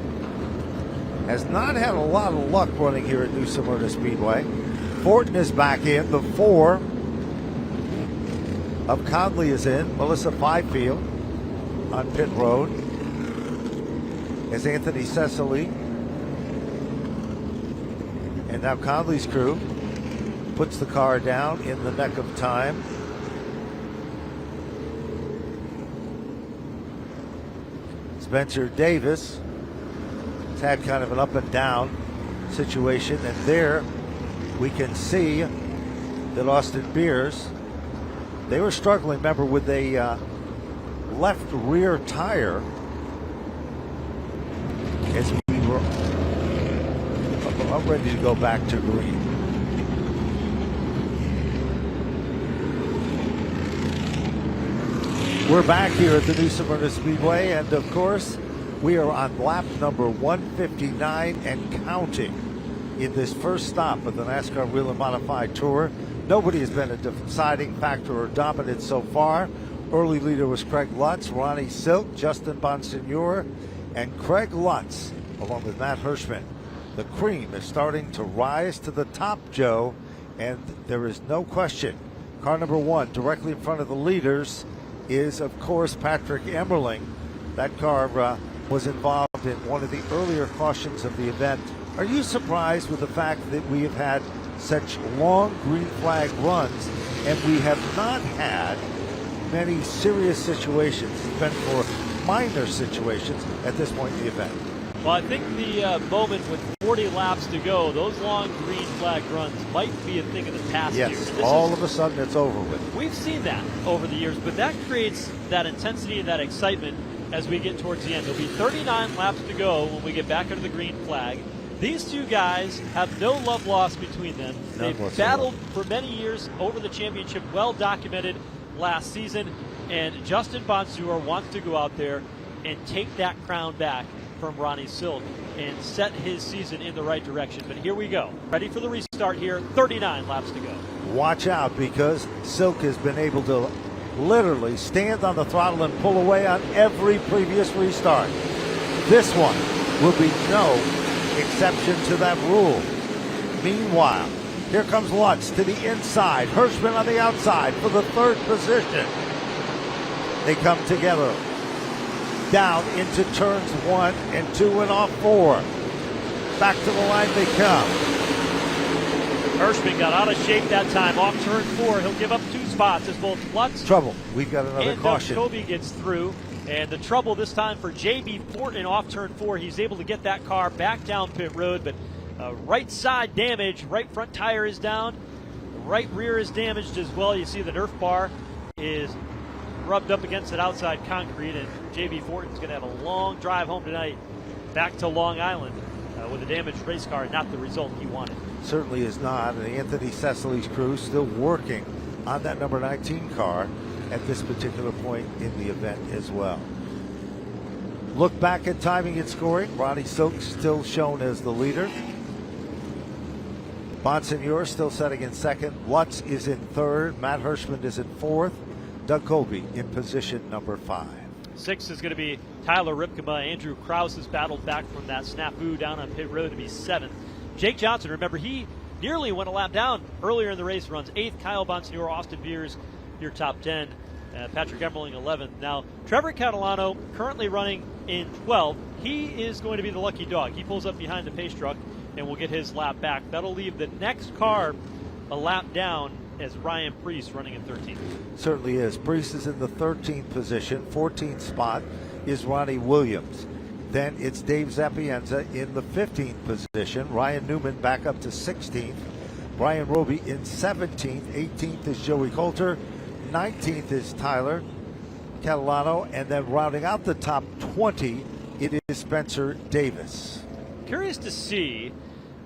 has not had a lot of luck running here at New Smyrna Speedway. Fortin is back in. The 4 of Conley is in. Melissa Fifield on pit road as Anthony Cecily. And now Conley's crew puts the car down in the neck of time. Spencer Davis has had kind of an up and down situation, and there we can see that Austin Beers, they were struggling, remember, with a left rear tire as we were ready to go back to green. We're back here at the New Smyrna Speedway, and of course, we are on lap number 159 and counting in this first stop of the NASCAR Whelen Modified Tour. Nobody has been a deciding factor or dominant so far. Early leader was Craig Lutz, Ronnie Silk, Justin Bonsignor, and Craig Lutz, along with Matt Hirschman. The cream is starting to rise to the top, Joe, and there is no question. Car number 1, directly in front of the leaders, is, of course, Patrick Emmerling. That car was involved in one of the earlier cautions of the event. Are you surprised with the fact that we have had such long green flag runs and we have not had many serious situations? It's been for minor situations at this point in the event. Well, I think the moment with 40 laps to go, those long green flag runs might be a thing of the past here. Yes, all of a sudden it's over with. We've seen that over the years, but that creates that intensity and that excitement as we get towards the end. There'll be 39 laps to go when we get back under the green flag. These two guys have no love lost between them. They've battled for many years over the championship, well documented last season, and Justin Bonsignor wants to go out there and take that crown back from Ronnie Silk and set his season in the right direction. But here we go. Ready for the restart here. 39 laps to go. Watch out, because Silk has been able to literally stand on the throttle and pull away on every previous restart. This one will be no exception to that rule. Meanwhile, here comes Lutz to the inside. Hirschman on the outside for the 3rd position. They come together down into turns 1 and 2 and off 4. Back to the line they come. Hirschman got out of shape that time. Off turn 4, he'll give up 2 spots as both Lutz trouble. We've got another and caution. Kobe gets through. And the trouble this time for J.B. Fortin off turn 4. He's able to get that car back down pit road, but right side damage. Right front tire is down. The right rear is damaged as well. You see the Nerf bar is rubbed up against that outside concrete, and J.B. Fortin's going to have a long drive home tonight back to Long Island with a damaged race car, not the result he wanted. Certainly is not. And Anthony Cecily's crew still working on that number 19 car at this particular point in the event as well. Look back at timing and scoring. Ronnie Silk still shown as the leader. Bonsignor still setting in 2nd. Lutz is in 3rd. Matt Hirschman is in 4th. Doug Colby in position number 5. 6 is going to be Tyler Ripkema. Andrew Krause has battled back from that snafu down on pit road to be 7th. Jake Johnson, remember, he nearly went a lap down earlier in the race, runs 8th. Kyle Bonsignor, Austin Beers, your top 10. Patrick Emmerling 11th. Now, Trevor Catalano currently running in 12th. He is going to be the lucky dog. He pulls up behind the pace truck and will get his lap back. That'll leave the next car a lap down as Ryan Priest running in 13th. Certainly is. Priest is in the 13th position. 14th spot is Ronnie Williams. Then it's Dave Zapienza in the 15th position. Ryan Newman back up to 16th. Brian Roby in 17th. 18th is Joey Coulter. 19th is Tyler Catalano. And then rounding out the top 20, it is Spencer Davis. Curious to see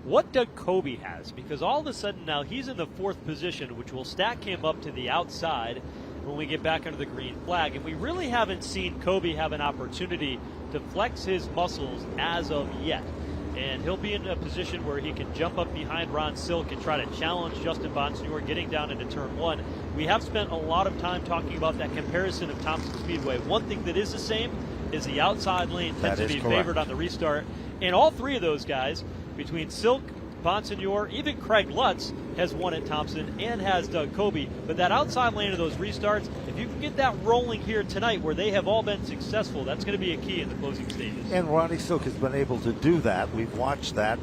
what Doug Kobe has, because all of a sudden now he's in the 4th position, which will stack him up to the outside when we get back under the green flag. And we really haven't seen Kobe have an opportunity to flex his muscles as of yet. And he'll be in a position where he can jump up behind Ron Silk and try to challenge Justin Bonsignore getting down into turn 1. We have spent a lot of time talking about that comparison of Thompson Speedway. One thing that is the same is the outside lane tends to be favored on the restart. And all 3 of those guys, between Silk, Bonsignore, even Craig Lutz has won at Thompson and has Doug Kobe. But that outside lane of those restarts, if you can get that rolling here tonight where they have all been successful, that's going to be a key in the closing stages. And Ronnie Silk has been able to do that. We've watched that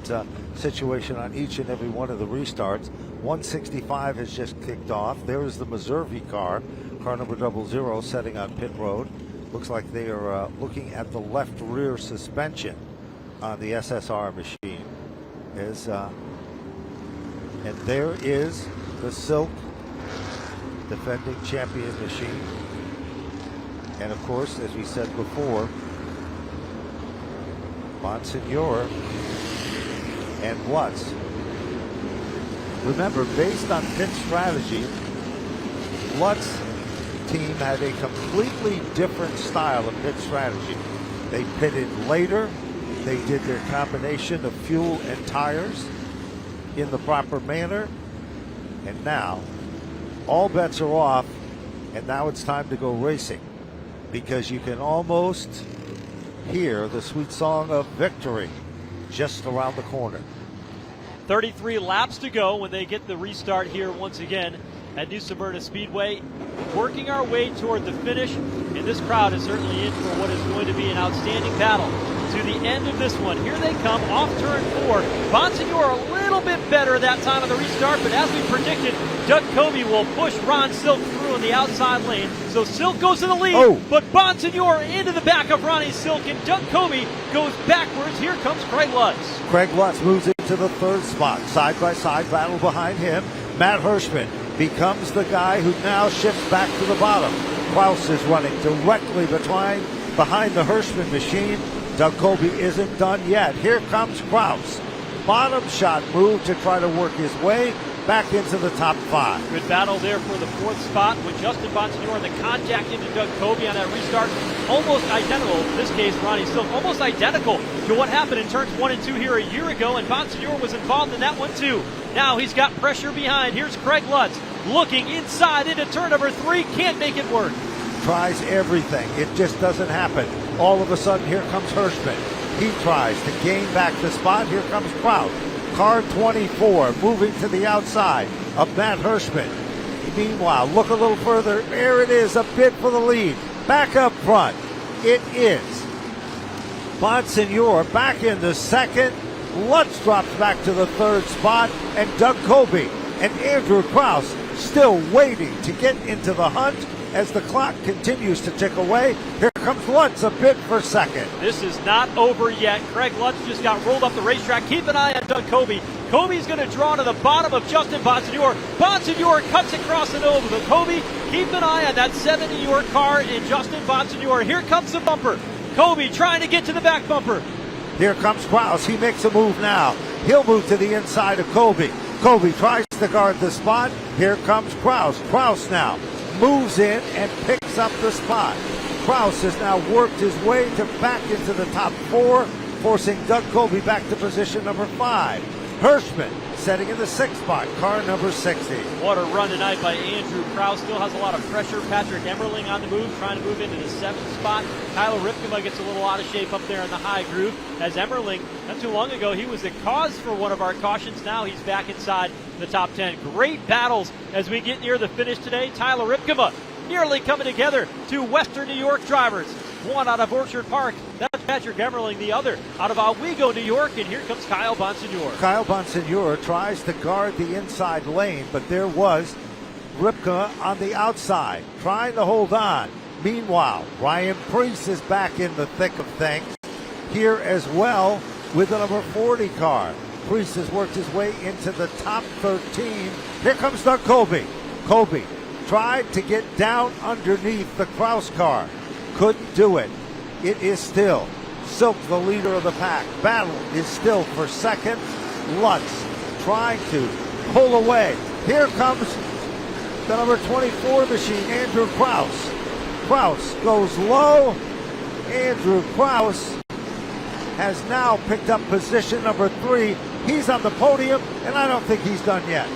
situation on each and every one of the restarts. 165 has just kicked off. There is the Meserve car number 00, setting on pit road. Looks like they are looking at the left rear suspension on the SSR machine. And there is the Silk defending champion machine. And of course, as we said before, Bonsignore and Lutz. Remember, based on pit strategy, Lutz team had a completely different style of pit strategy. They pitted later. They did their combination of fuel and tires in the proper manner. And now, all bets are off, and now it's time to go racing, because you can almost hear the sweet song of victory just around the corner. 33 laps to go when they get the restart here once again at New Smyrna Speedway. Working our way toward the finish, and this crowd is certainly in for what is going to be an outstanding battle to the end of this one. Here they come off turn 4. Bonsignore a little bit better that time on the restart, but as we predicted, Doug Kobe will push Ron Silk through in the outside lane. So Silk goes to the lead, but Bonsignore into the back of Ronnie Silk, and Doug Kobe goes backwards. Here comes Craig Lutz. Craig Lutz moves into the 3rd spot. Side-by-side battle behind him. Matt Hirschman becomes the guy who now shifts back to the bottom. Kraus is running directly behind the Hirschman machine. Doug Kobe isn't done yet. Here comes Kraus. Bottom shot move to try to work his way back into the top 5. Good battle there for the 4th spot with Justin Bonsignore and the contact into Doug Kobe on that restart. Almost identical, in this case Ronnie Silk, almost identical to what happened in turns 1 and 2 here a year ago, and Bonsignore was involved in that one too. Now he's got pressure behind. Here's Craig Lutz looking inside into turn number 3. Can't make it work. Tries everything. It just doesn't happen. All of a sudden, here comes Hirschman. He tries to gain back the spot. Here comes Kraut. Car 24 moving to the outside of Matt Hirschman. Meanwhile, look a little further. There it is, a bid for the lead. Back up front. It is Bonsignore back in the 2nd. Lutz drops back to the 3rd spot. And Doug Kobe and Andrew Kraus still waiting to get into the hunt as the clock continues to tick away. Here comes Lutz, a bid for 2nd. This is not over yet. Craig Lutz just got rolled up the racetrack. Keep an eye on Doug Kobe. Kobe's going to draw to the bottom of Justin Bonsignore. Bonsignore cuts across the nose, but Kobe, keep an eye on that 7 New York car in Justin Bonsignore. Here comes the bumper. Kobe trying to get to the back bumper. Here comes Kraus. He makes a move now. He'll move to the inside of Kobe. Kobe tries to guard the spot. Here comes Kraus. Kraus now moves in and picks up the spot. Kraus has now worked his way back into the top 4, forcing Doug Kobe back to position number 5. Hirschman setting in the 6th spot, car number 60. What a run tonight by Andrew Kraus. Still has a lot of pressure. Patrick Emmerling on the move, trying to move into the 7th spot. Tyler Ripkema gets a little out of shape up there in the high groove. As Emmerling, not too long ago, he was the cause for one of our cautions. Now he's back inside the top 10. Great battles as we get near the finish today. Tyler Ripkema nearly coming together. 2 Western New York drivers. One out of Orchard Park. That's Patrick Emmerling. The other out of Oswego, New York. And here comes Kyle Bonsignore. Kyle Bonsignore tries to guard the inside lane, but there was Ripka on the outside trying to hold on. Meanwhile, Ryan Preece is back in the thick of things here as well with the number 40 car. Preece has worked his way into the top 13. Here comes Doug Kobe. Kobe tried to get down underneath the Kraus car. Couldn't do it. It is still Silk, the leader of the pack. Battle is still for 2nd. Lutz trying to pull away. Here comes the number 24 machine, Andrew Kraus. Kraus goes low. Andrew Kraus has now picked up position number 3. He's on the podium, and I don't think he's done yet.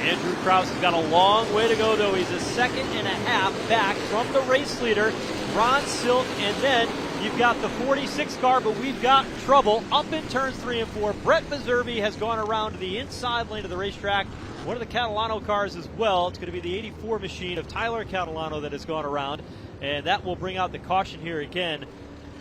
Andrew Kraus has got a long way to go, though. He's a second and a half back from the race leader, Ron Silk, and then you've got the 46 car, but we've got trouble up in turns 3 and 4. Brett Meserve has gone around to the inside lane of the racetrack. One of the Catalano cars as well. It's going to be the 84 machine of Tyler Catalano that has gone around, and that will bring out the caution here again.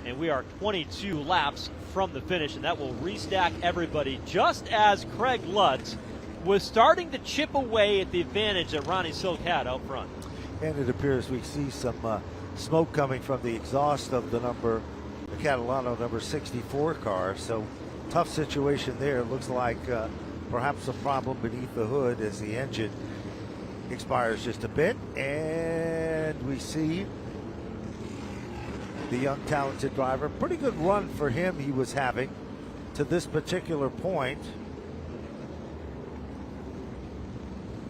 And we are 22 laps from the finish, and that will restack everybody just as Craig Lutz was starting to chip away at the advantage that Ronnie Silk had out front. And it appears we see some smoke coming from the exhaust of the Catalano number 64 car. So tough situation there. It looks like perhaps a problem beneath the hood as the engine expires just a bit. And we see the young talented driver. Pretty good run for him he was having to this particular point.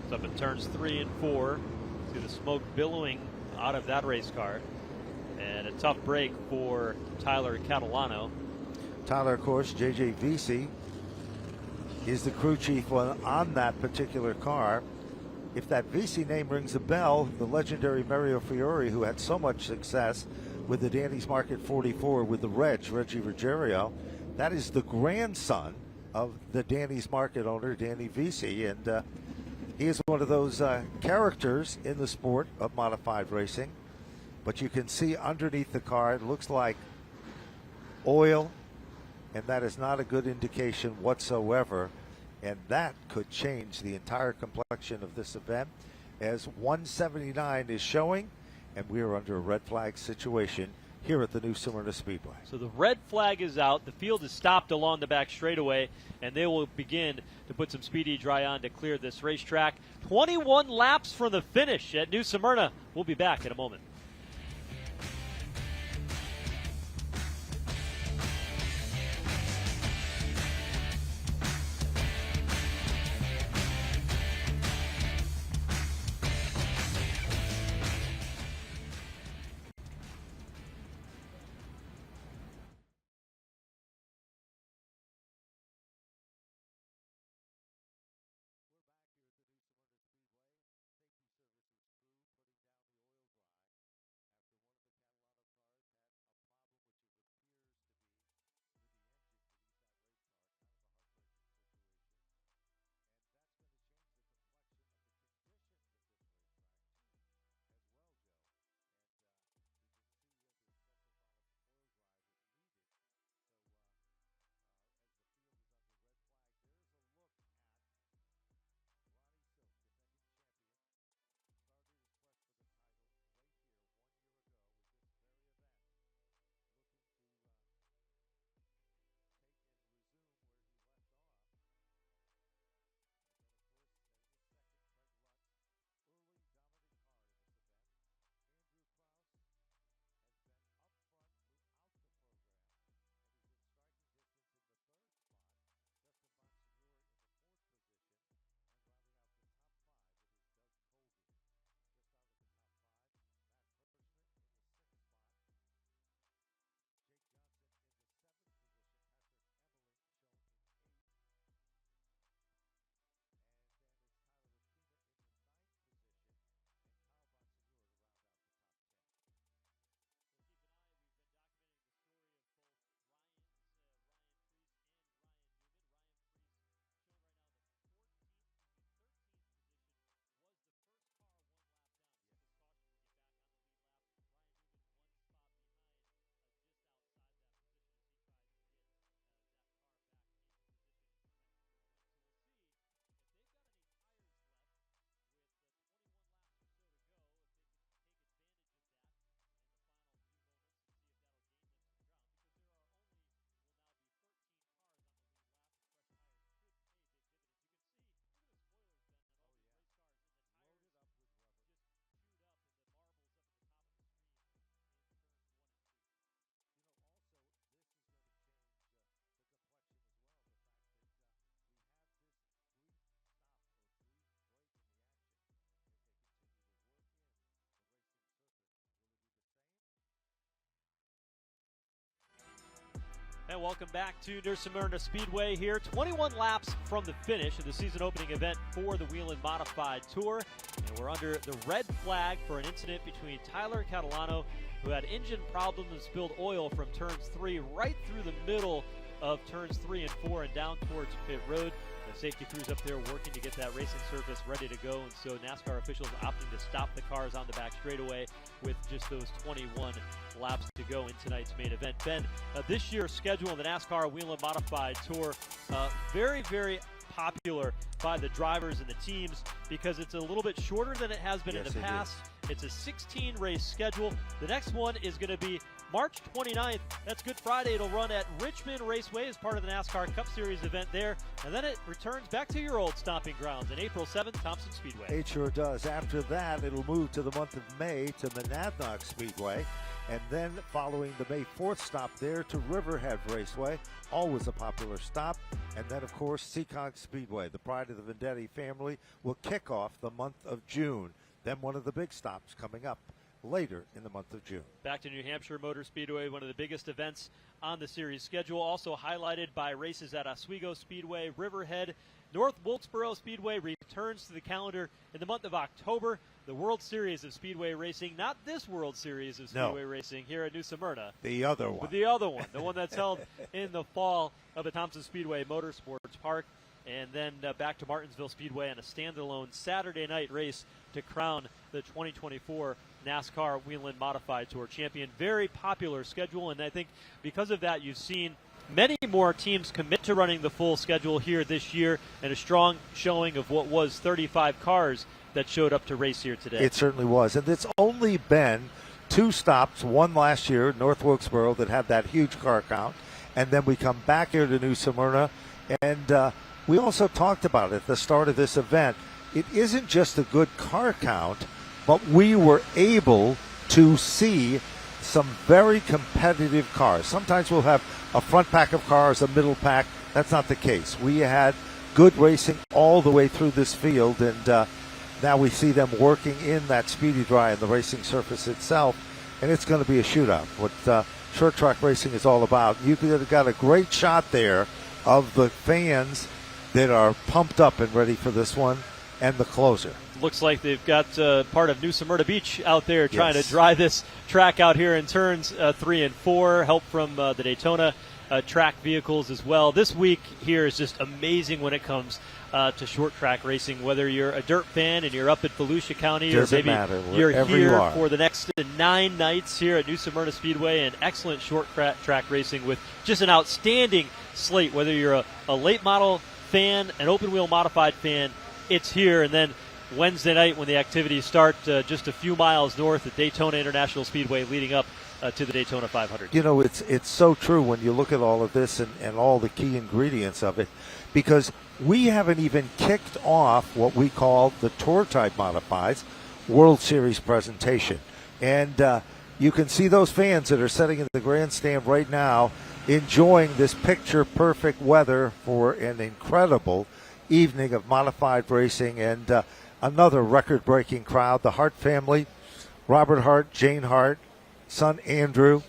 It's up in turns 3 and 4. See the smoke billowing out of that race car. And a tough break for Tyler Catalano. Tyler, of course, JJ Vesey is the crew chief on that particular car. If that Vesey name rings a bell, the legendary Mario Fiore, who had so much success with the Danny's Market 44 with the Reggie Ruggiero, that is the grandson of the Danny's Market owner, Danny Vesey, and he is one of those characters in the sport of modified racing. But you can see underneath the car, it looks like oil, and that is not a good indication whatsoever. And that could change the entire complexion of this event, as 179 is showing, and we are under a red flag situation here at the new Smyrna Speedway. So the red flag is out. The field is stopped along the back straightaway, and they will begin to put some speedy dry on to clear this racetrack. 21 laps from the finish at New Smyrna. We'll be back in a moment. And welcome back to Smyrna Speedway here. 21 laps from the finish of the season opening event for the Whelen Modified Tour. And we're under the red flag for an incident between Tyler Catalano, who had engine problems and spilled oil from turns 3 right through the middle of turns 3 and 4 and down towards pit road. The safety crews up there working to get that racing surface ready to go, and so NASCAR officials opting to stop the cars on the back straightaway with just those 21 laps to go in tonight's main event. Ben, this year's schedule in the NASCAR Whelen Modified Tour, very, very popular by the drivers and the teams because it's a little bit shorter than it has been in the past. It's a 16 race schedule. The next one is going to be March 29th. That's Good Friday. It'll run at Richmond Raceway as part of the NASCAR Cup Series event there. And then it returns back to your old stomping grounds on April 7th, Thompson Speedway. It sure does. After that, it'll move to the month of May to Monadnock Speedway. And then following the May 4th stop there to Riverhead Raceway, always a popular stop. And then, of course, Seekonk Speedway, the pride of the Vendetti family, will kick off the month of June. Then one of the big stops coming up later in the month of June. Back to New Hampshire Motor Speedway, one of the biggest events on the series schedule, also highlighted by races at Oswego Speedway, Riverhead. North Wilkesboro Speedway returns to the calendar in the month of October. The World Series of Speedway Racing, not this World Series of Speedway Racing here at New Smyrna. The other one. The other one, the one that's held in the fall of the Thompson Speedway Motorsports Park. And then back to Martinsville Speedway on a standalone Saturday night race to crown the 2024 NASCAR Whelen Modified Tour champion. Very popular schedule, and I think because of that you've seen many more teams commit to running the full schedule here this year, and a strong showing of what was 35 cars that showed up to race here today. It certainly was, and it's only been 2 stops, one last year, North Wilkesboro, that had that huge car count, and then we come back here to New Smyrna, and we also talked about it at the start of this event. It isn't just a good car count, but we were able to see some very competitive cars. Sometimes we'll have a front pack of cars, a middle pack. That's not the case. We had good racing all the way through this field, and now we see them working in that speedy dry and the racing surface itself, and it's going to be a shootout. What short track racing is all about. You got a great shot there of the fans that are pumped up and ready for this one, and the closer. Looks like they've got part of New Smyrna Beach out there trying to dry this track out here in turns 3 and 4. Help from the Daytona track vehicles as well. This week here is just amazing when it comes to short track racing. Whether you're a dirt fan and you're up at Volusia County, doesn't or maybe matter. you're here for the next 9 nights here at New Smyrna Speedway, and excellent short track racing with just an outstanding slate. Whether you're a late model fan, an open wheel modified fan, it's here. And then Wednesday night when the activities start, just a few miles north at Daytona International Speedway leading up to the Daytona 500. You know, it's so true when you look at all of this and all the key ingredients of it, because we haven't even kicked off what we call the Tour Type Modifieds World Series presentation. And you can see those fans that are sitting in the grandstand right now enjoying this picture-perfect weather for an incredible evening of modified racing, and another record-breaking crowd. The Hart family, Robert Hart, Jane Hart, son Andrew,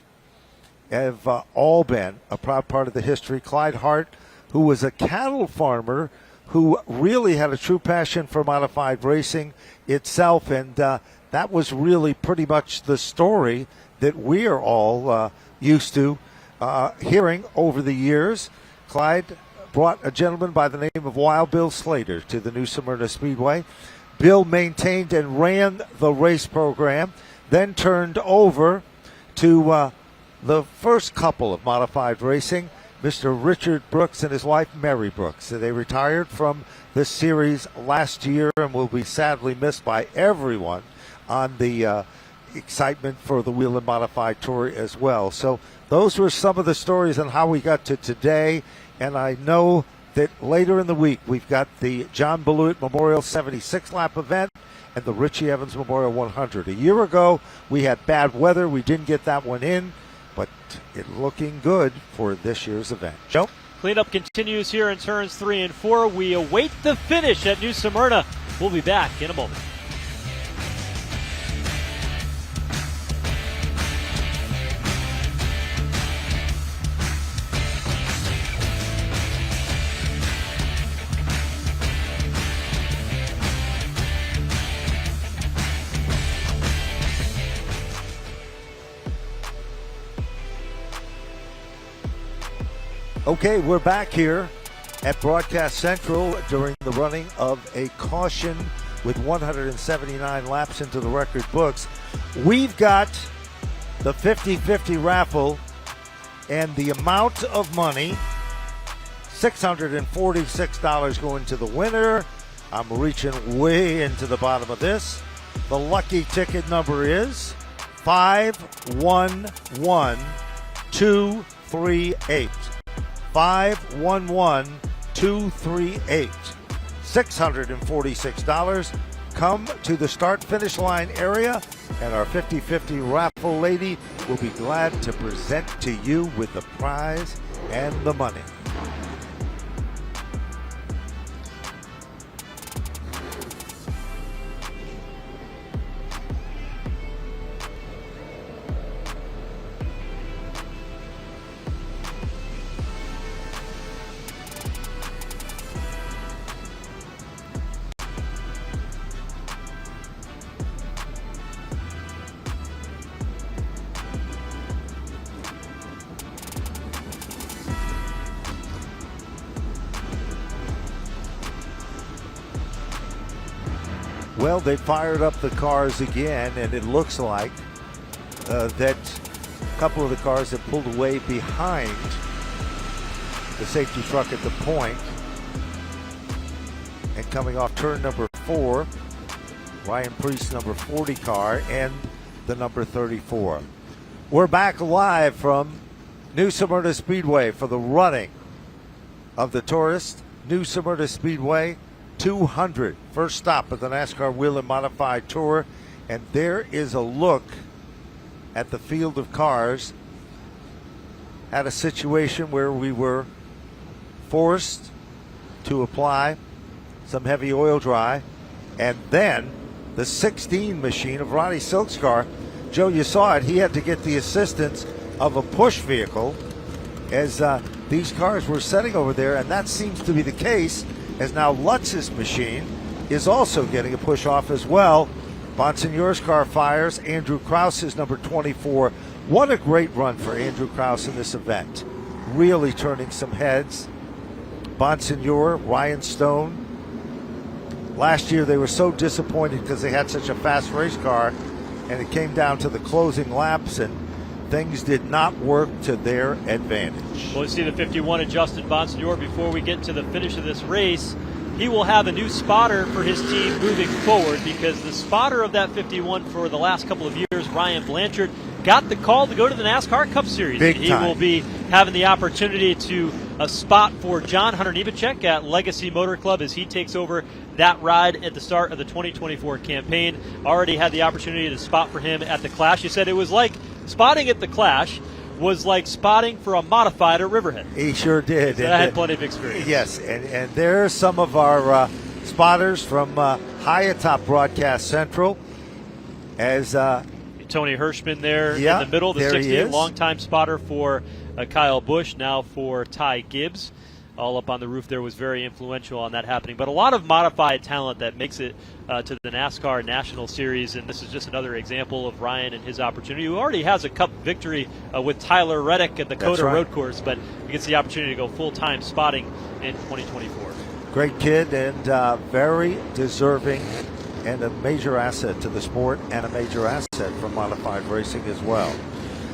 have all been a proud part of the history. Clyde Hart, who was a cattle farmer who really had a true passion for modified racing itself, and that was really pretty much the story that we are all used to hearing over the years. Clyde brought a gentleman by the name of Wild Bill Slater to the New Smyrna Speedway. Bill maintained and ran the race program, then turned over to the first couple of modified racing, Mr. Richard Brooks and his wife Mary Brooks. They retired from this series last year and will be sadly missed by everyone on the excitement for the Whelen Modified Tour as well. So those were some of the stories on how we got to today, and I know that later in the week we've got the John Beluit Memorial 76 lap event and the Richie Evans Memorial 100. A year ago we had bad weather, we didn't get that one in, but it's looking good for this year's event. Joe? Cleanup continues here in turns 3 and 4. We await the finish at New Smyrna. We'll be back in a moment. Okay, we're back here at Broadcast Central during the running of a caution with 179 laps into the record books. We've got the 50-50 raffle, and the amount of money, $646 going to the winner. I'm reaching way into the bottom of this. The lucky ticket number is 511238. 511238. $646. Come to the start-finish line area, and our 50-50 raffle lady will be glad to present to you with the prize and the money. Well, they fired up the cars again, and it looks like that a couple of the cars have pulled away behind the safety truck at the point. And coming off turn number 4, Ryan Priest's number 40 car and the number 34. We're back live from New Smyrna Speedway for the running of the Tourist. New Smyrna Speedway 200, first stop of the NASCAR Whelen Modified Tour, and there is a look at the field of cars at a situation where we were forced to apply some heavy oil dry, and then the 16 machine of Ronnie Silk's car. Joe, you saw it. He had to get the assistance of a push vehicle as these cars were setting over there, and that seems to be the case as now Lutz's machine is also getting a push off as well. Bonsignore's car fires. Andrew Krause's number 24. What a great run for Andrew Krause in this event. Really turning some heads. Bonsignore, Ryan Stone. Last year they were so disappointed because they had such a fast race car, and it came down to the closing laps, and things did not work to their advantage. Well, you see the 51 of Justin Bonsignore before we get to the finish of this race. He will have a new spotter for his team moving forward, because the spotter of that 51 for the last couple of years, Ryan Blanchard, got the call to go to the NASCAR Cup Series. Big he time. will be having the opportunity to spot for John Hunter Nemechek at Legacy Motor Club as he takes over that ride at the start of the 2024 campaign. Already had the opportunity to spot for him at the Clash. He said it was like spotting at the Clash was like spotting for a modified at Riverhead. He sure did. So I had plenty of experience. Yes, and there's some of our spotters from high atop Broadcast Central. As Tony Hirschman there in the middle, the 68, longtime spotter for Kyle Busch, now for Ty Gibbs. All up on the roof there, was very influential on that happening. But a lot of modified talent that makes it to the NASCAR National Series, and this is just another example of Ryan and his opportunity, who already has a Cup victory with Tyler Reddick at the Coda Road Course, but he gets the opportunity to go full-time spotting in 2024. Great kid, and very deserving, and a major asset to the sport, and a major asset for modified racing as well.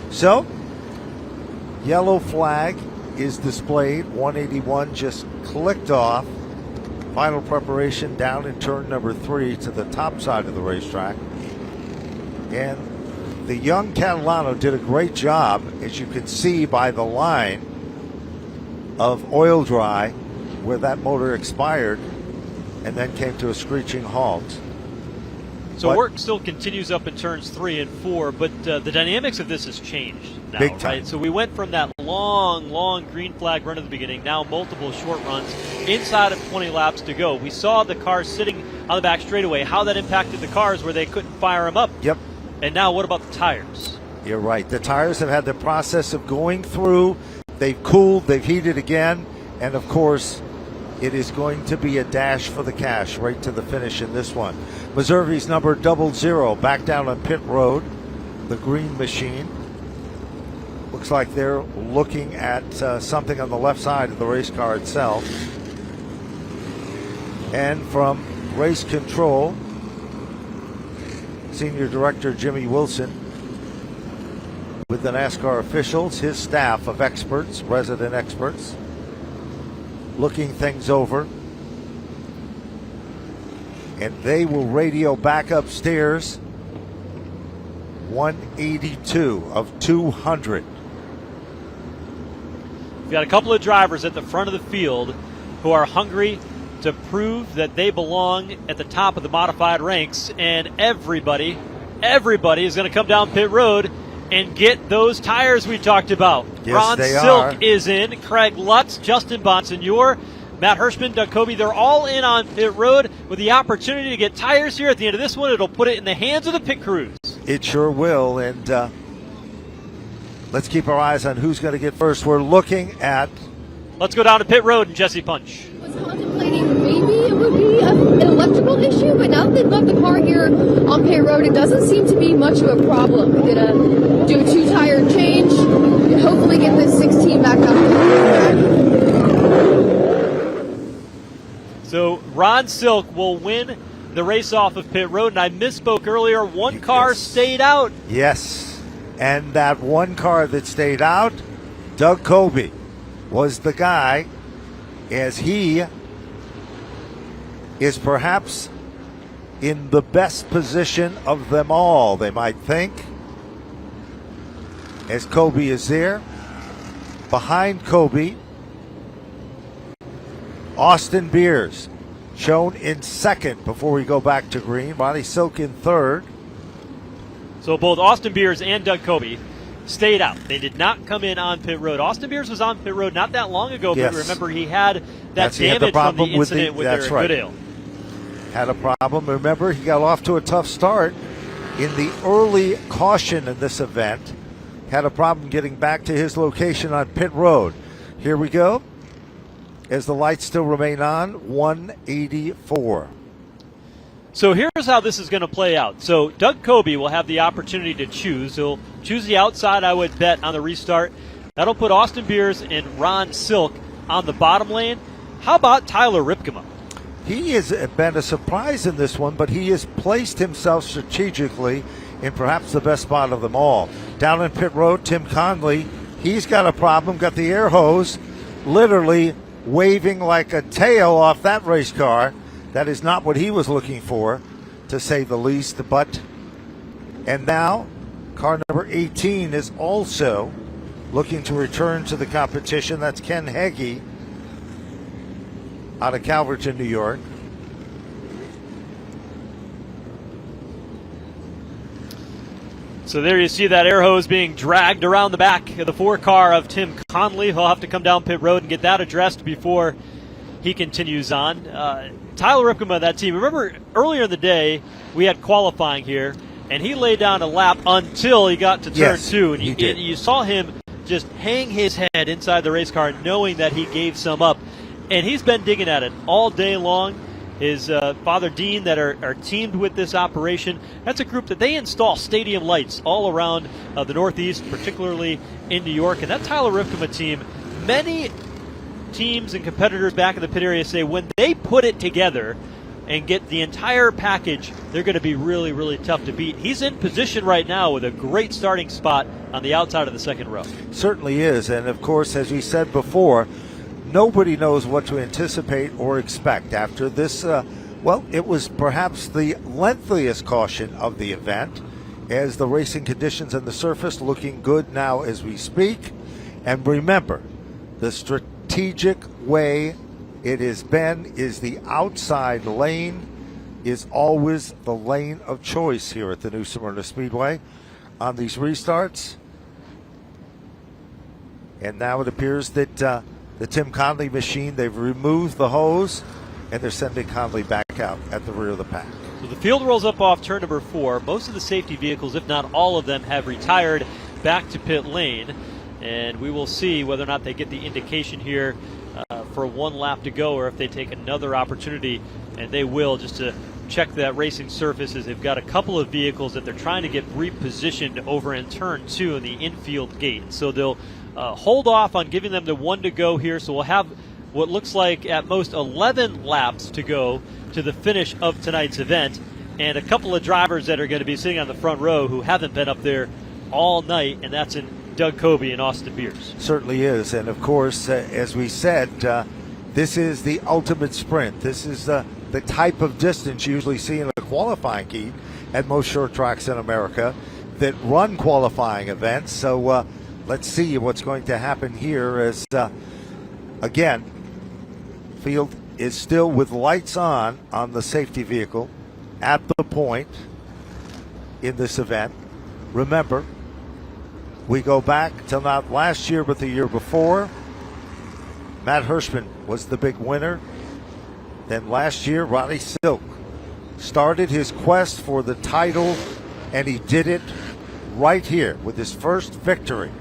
So, yellow flag is displayed. 181 just clicked off. Final preparation down in turn number 3 to the top side of the racetrack. And the young Catalano did a great job, as you can see by the line of oil dry where that motor expired and then came to a screeching halt. So work still continues up in turns 3 and 4, but the dynamics of this has changed now, big time. Right? So we went from that long green flag run at the beginning, now multiple short runs, inside of 20 laps to go. We saw the cars sitting on the back straightaway, how that impacted the cars where they couldn't fire them up. Yep. And now what about the tires? You're right. The tires have had the process of going through. They've cooled, they've heated again, and of course, it is going to be a dash for the cash right to the finish in this one. Meservy's number 00 back down on pit road, the green machine. Looks like they're looking at something on the left side of the race car itself. And from race control, Senior Director Jimmy Wilson, with the NASCAR officials, his staff of experts, resident experts, looking things over. And they will radio back upstairs. 182 of 200. We've got a couple of drivers at the front of the field who are hungry to prove that they belong at the top of the modified ranks, and everybody is going to come down pit road and get those tires we talked about. Yes, Ron they Silk are. is in, Craig Lutz, Justin Bonsignor, Matt Hirschman, Doug Kobe, they're all in on pit road with the opportunity to get tires here at the end of this one. It'll put it in the hands of the pit crews. It sure will, and let's keep our eyes on who's going to get first. We're looking at... Let's go down to pit road and Jesse Punch. I was contemplating maybe it would be an electrical issue, but now that they've left the car here on pit road, it doesn't seem to be much of a problem. We're going to do a 2-tire change and hopefully get this 16 back up. So Ron Silk will win the race off of pit road, and I misspoke earlier. One car stayed out. Yes, and that one car that stayed out, Doug Kobe, was the guy, as he is perhaps in the best position of them all, they might think, as Kobe is there. Behind Kobe, Austin Beers, shown in second before we go back to green. Ronnie Silk in third. So both Austin Beers and Doug Kobe stayed out. They did not come in on pit road. Austin Beers was on pit road not that long ago, Yes. but remember he had that He had damage from the with incident with that's their right. Goodale. Had a problem. Remember, he got off to a tough start in the early caution in this event. Had a problem getting back to his location on pit road. Here we go. As the lights still remain on, 184. So here's how this is going to play out. So Doug Kobe will have the opportunity to choose. He'll choose the outside, I would bet, on the restart. That'll put Austin Beers and Ron Silk on the bottom lane. How about Tyler Ripkema? He has been a surprise in this one, but he has placed himself strategically in perhaps the best spot of them all. Down in pit road, Tim Conley, he's got a problem, got the air hose literally waving like a tail off that race car. That is not what he was looking for, to say the least. And now, car number 18 is also looking to return to the competition. That's Ken Heggie out of Calverton, New York. So there you see that air hose being dragged around the back of the 4 car of Tim Conley. He'll have to come down pit road and get that addressed before he continues on. Tyler Ripkema, that team. Remember earlier in the day we had qualifying here, and he laid down a lap until he got to turn 2, and you saw him just hang his head inside the race car, knowing that he gave some up, and he's been digging at it all day long. His father Dean that are teamed with this operation. That's a group that they install stadium lights all around the Northeast, particularly in New York. And that Tyler Ripkema team, many teams and competitors back in the pit area say when they put it together and get the entire package, they're going to be really, really tough to beat. He's in position right now with a great starting spot on the outside of the second row. Certainly is. And of course, as we said before, nobody knows what to anticipate or expect after this. It was perhaps the lengthiest caution of the event, as the racing conditions on the surface looking good now as we speak. And remember, the strategic way it has been is the outside lane is always the lane of choice here at the new Smyrna Speedway on these restarts. And now it appears that the Tim Conley machine, they've removed the hose, and they're sending Conley back out at the rear of the pack. So the field rolls up off turn number 4. Most of the safety vehicles, if not all of them, have retired back to pit lane. And we will see whether or not they get the indication here for one lap to go, or if they take another opportunity, and they will, just to checked that racing surface is they've got a couple of vehicles that they're trying to get repositioned over in turn 2 in the infield gate. So they'll hold off on giving them the 1 to go here. So we'll have what looks like at most 11 laps to go to the finish of tonight's event. And a couple of drivers that are going to be sitting on the front row who haven't been up there all night, and that's in Doug Coby and Austin Beers. Certainly is. And of course, as we said, this is the ultimate sprint. This is the type of distance you usually see in a qualifying heat at most short tracks in America that run qualifying events. So let's see what's going to happen here as, again, field is still with lights on the safety vehicle at the point in this event. Remember, we go back to not last year but the year before. Matt Hirschman was the big winner. Then last year, Ronnie Silk started his quest for the title, and he did it right here with his first victory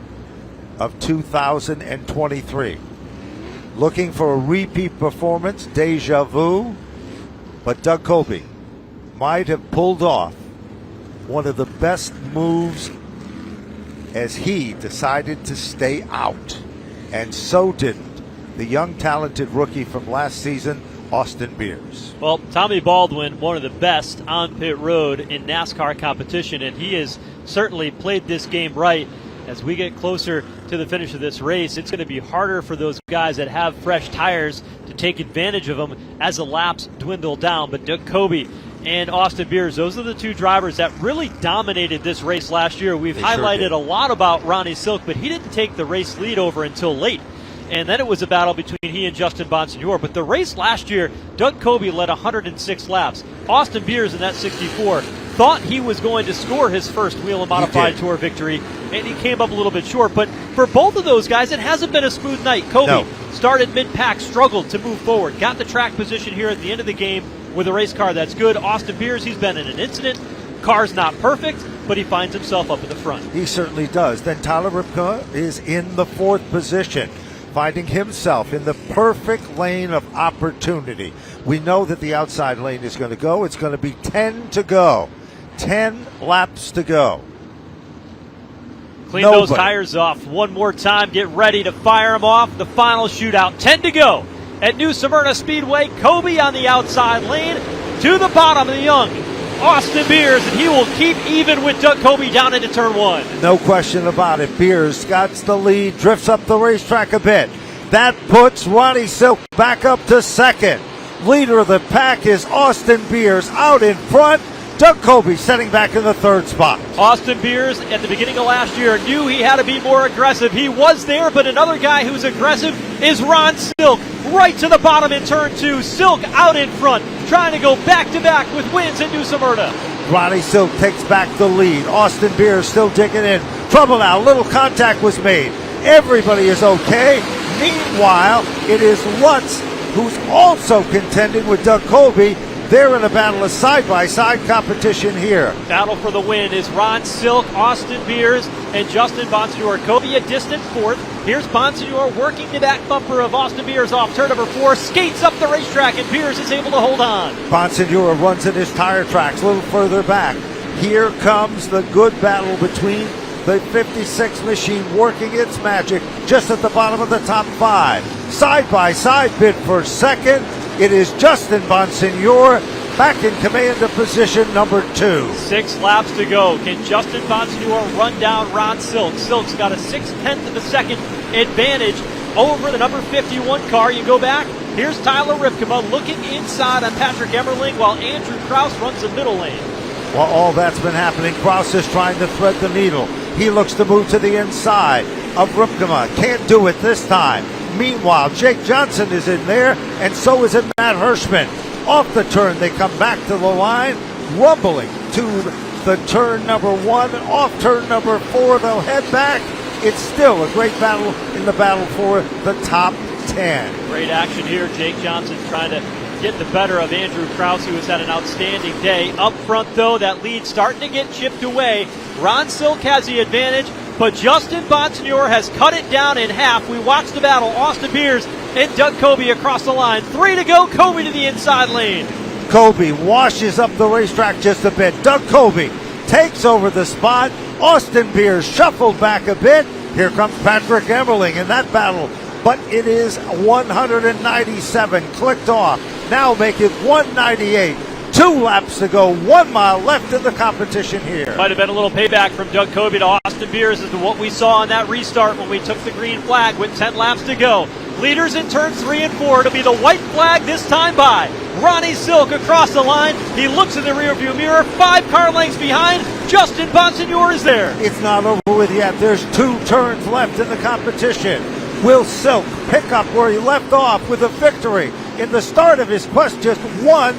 of 2023. Looking for a repeat performance, deja vu, but Doug Coby might have pulled off one of the best moves as he decided to stay out, and so didn't the young talented rookie from last season, Austin Beers. Well, Tommy Baldwin, one of the best on pit road in NASCAR competition, and he has certainly played this game right. As we get closer to the finish of this race, it's going to be harder for those guys that have fresh tires to take advantage of them as the laps dwindle down. But Doug Coby and Austin Beers, those are the two drivers that really dominated this race last year. We've highlighted a lot about Ronnie Silk, but he didn't take the race lead over until late. And then it was a battle between he and Justin Bonsignore. But the race last year, Doug Coby led 106 laps. Austin Beers in that 64 thought he was going to score his first Whelen Modified Tour victory, and he came up a little bit short. But for both of those guys, it hasn't been a smooth night. Coby started mid-pack, struggled to move forward, got the track position here at the end of the game with a race car that's good. Austin Beers, he's been in an incident. Car's not perfect, but he finds himself up at the front. He certainly does. Then Tyler Ripka is in the 4th position, finding himself in the perfect lane of opportunity. We know that the outside lane is going to go. It's going to be 10 to go. 10 laps to go. Clean those tires off one more time. Get ready to fire them off. The final shootout. 10 to go at New Smyrna Speedway. Coby on the outside lane. To the bottom of the young Austin Beers, and he will keep even with Doug Coby down into turn 1. No question about it. Beers got the lead, drifts up the racetrack a bit. That puts Ronnie Silk back up to 2nd. Leader of the pack is Austin Beers out in front. Doug Coby sitting back in the 3rd spot. Austin Beers at the beginning of last year knew he had to be more aggressive. He was there, but another guy who's aggressive is Ron Silk. Right to the bottom in turn 2. Silk out in front, trying to go back-to-back with wins at New Smyrna. Ronnie Silk takes back the lead. Austin Beers still digging in. Trouble now. Little contact was made. Everybody is okay. Meanwhile, it is Lutz who's also contending with Doug Coby. They're in a battle of side-by-side competition here. Battle for the win is Ron Silk, Austin Beers, and Justin Bonsignore. Coby a distant 4th. Here's Bonsignore working the back bumper of Austin Beers off turn number 4. Skates up the racetrack, and Beers is able to hold on. Bonsignore runs in his tire tracks a little further back. Here comes the good battle between the 56 machine working its magic just at the bottom of the top 5. Side-by-side bid for 2nd. It is Justin Bonsignore back in command of position number 2. 6 laps to go. Can Justin Bonsignore run down Ron Silk? Silk's got a 6/10 of a second advantage over the number 51 car. You go back. Here's Tyler Ripka looking inside on Patrick Emmerling while Andrew Kraus runs the middle lane. While all that's been happening, Kraus is trying to thread the needle. He looks to move to the inside of Ripka. Can't do it this time. Meanwhile, Jake Johnson is in there, and so is it Matt Hirschman. Off the turn, they come back to the line, rumbling to the turn number 1. Off turn number 4, they'll head back. It's still a great battle in the battle for the top 10. Great action here. Jake Johnson trying to get the better of Andrew Kraus, who has had an outstanding day. Up front, though, that lead starting to get chipped away. Ron Silk has the advantage, but Justin Bonsignore has cut it down in half. We watch the battle. Austin Beers and Doug Coby across the line. 3 to go. Coby to the inside lane. Colby washes up the racetrack just a bit. Doug Colby takes over the spot. Austin Beers shuffled back a bit. Here comes Patrick Emmerling in that battle. But it is 197 clicked off. Now make it 198. 2 laps to go, 1 mile left in the competition here. Might have been a little payback from Doug Colby to Austin Beers as to what we saw on that restart when we took the green flag with 10 laps to go. Leaders in turns 3 and 4 to be the white flag this time by Ronnie Silk across the line. He looks in the rearview mirror, 5 car lengths behind. Justin Bonsignor is there. It's not over with yet. There's 2 turns left in the competition. Will Silk pick up where he left off with a victory in the start of his quest just 1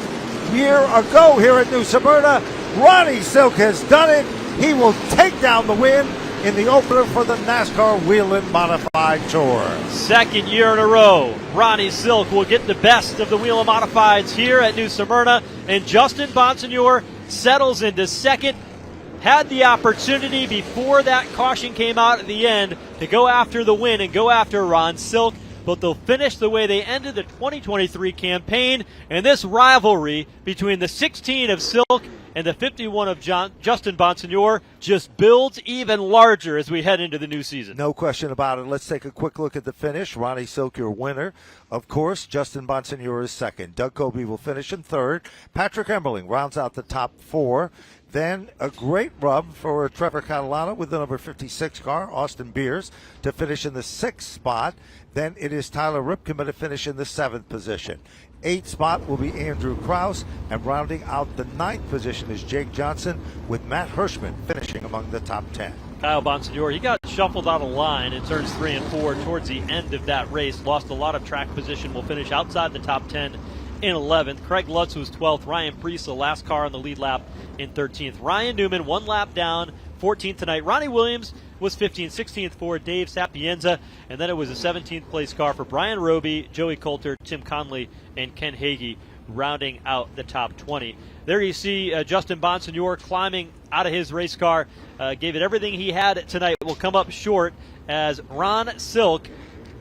year ago here at New Smyrna? Ronnie Silk has done it. He will take down the win in the opener for the NASCAR Whelen Modified Tour. Second year in a row, Ronnie Silk will get the best of the Whelen Modifieds here at New Smyrna, and Justin Bonsignor settles into second. Had the opportunity before that caution came out at the end to go after the win and go after Ron Silk, but they'll finish the way they ended the 2023 campaign, and this rivalry between the 16 of Silk and the 51 of Justin Bonsignor just builds even larger as we head into the new season. No question about it. Let's take a quick look at the finish. Ronnie Silk, your winner. Of course, Justin Bonsignor is second. Doug Colby will finish in third. Patrick Emmerling rounds out the top 4. Then a great rub for Trevor Catalano with the number 56 car, Austin Beers, to finish in the 6th spot. Then it is Tyler Ripken to finish in the 7th position. 8th spot will be Andrew Krause, and rounding out the 9th position is Jake Johnson, with Matt Hirschman finishing among the top 10. Kyle Bonsignor, he got shuffled out of line in turns 3 and 4 towards the end of that race. Lost a lot of track position, will finish outside the top 10 in 11th. Craig Lutz was 12th. Ryan Priest, the last car on the lead lap, in 13th. Ryan Newman, 1 lap down, 14th tonight. Ronnie Williams was 15th, 16th for Dave Sapienza, and then it was a 17th place car for Brian Roby, Joey Coulter, Tim Conley, and Ken Hagee, rounding out the top 20. There you see Justin Bonsignor climbing out of his race car, gave it everything he had tonight. Will come up short as Ron Silk,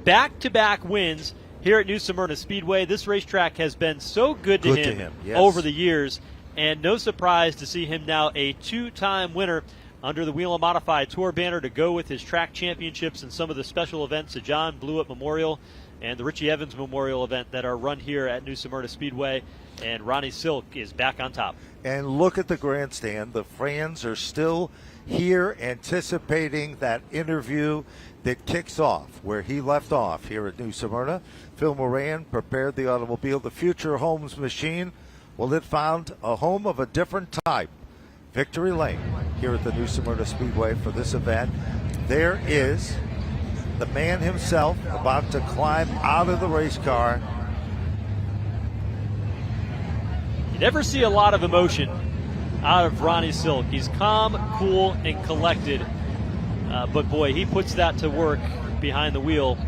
back-to-back wins here at New Smyrna Speedway. This racetrack has been so good to him yes, over the years, and no surprise to see him now a 2-time winner under the Whelen Modified Tour banner to go with his track championships and some of the special events, the John Blewett Memorial and the Richie Evans Memorial event that are run here at New Smyrna Speedway. And Ronnie Silk is back on top. And look at the grandstand. The fans are still here anticipating that interview that kicks off where he left off here at New Smyrna. Phil Moran prepared the automobile, the future homes machine. Well, it found a home of a different type. Victory Lane here at the New Smyrna Speedway for this event. There is the man himself about to climb out of the race car. You never see a lot of emotion out of Ronnie Silk. He's calm, cool, and collected. But boy, he puts that to work behind the wheel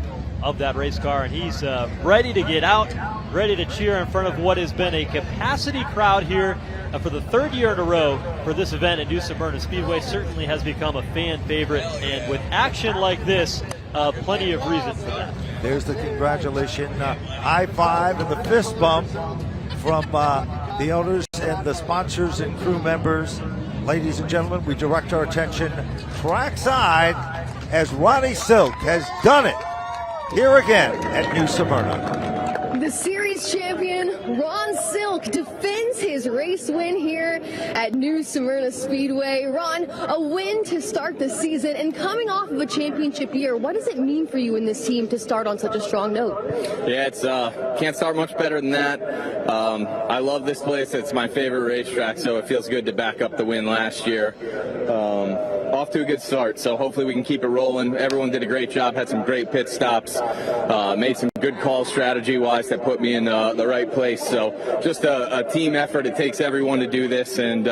of that race car, and he's ready to get out, ready to cheer in front of what has been a capacity crowd here for the 3rd year in a row for this event at New Smyrna Speedway. Certainly has become a fan favorite, and with action like this, plenty of reason for that. There's the congratulation high five and the fist bump from the owners and the sponsors and crew members. Ladies and gentlemen, we direct our attention trackside as Ronnie Silk has done it here again at New Smyrna. The series champion, Ron Silk, defends his race win here at New Smyrna Speedway. Ron, a win to start the season, and coming off of a championship year, what does it mean for you and this team to start on such a strong note? Yeah, it's can't start much better than that. I love this place. It's my favorite racetrack, so it feels good to back up the win last year. Off to a good start, so hopefully we can keep it rolling. Everyone did a great job, had some great pit stops, made some good calls strategy-wise that put me in the right place. So just a team effort. It takes everyone to do this, and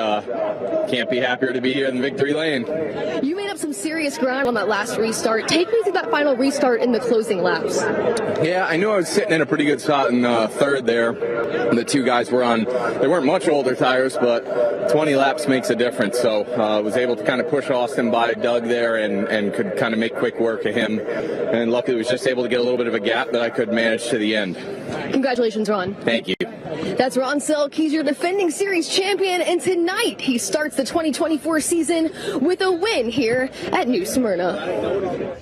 can't be happier to be here in victory lane. You made up some serious ground on that last restart. Take me through that final restart in the closing laps. Yeah, I knew I was sitting in a pretty good spot in 3rd there. The 2 guys were on, they weren't much older tires, but 20 laps makes a difference. So I was able to kind of push Austin by Doug there and could kind of make quick work of him. And luckily was just able to get a little bit of a gap that I could manage to the end. Congratulations, Ron. Thank you. That's Ron Silk. He's your defending series champion, and tonight he starts the 2024 season with a win here at New Smyrna.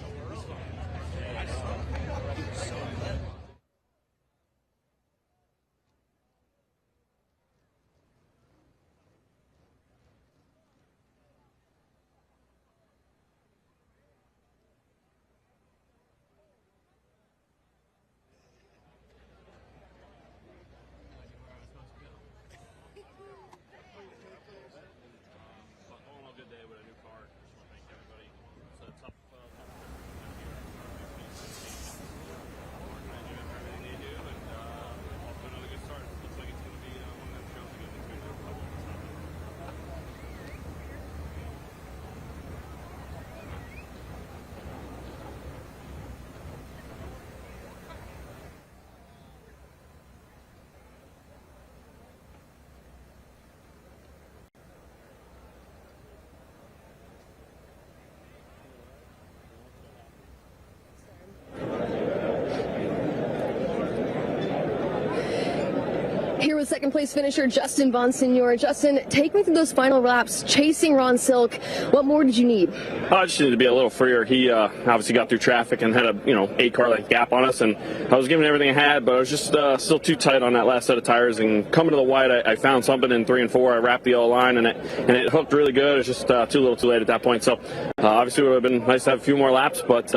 Here with second place finisher Justin Bonsignor. Justin, take me through those final laps, chasing Ron Silk. What more did you need? I just needed to be a little freer. He obviously got through traffic and had a 8-car length gap on us, and I was giving everything I had, but I was just still too tight on that last set of tires. And coming to the white, I found something in 3 and 4. I wrapped the yellow line, and it hooked really good. It was just too little, too late at that point. So obviously it would have been nice to have a few more laps, but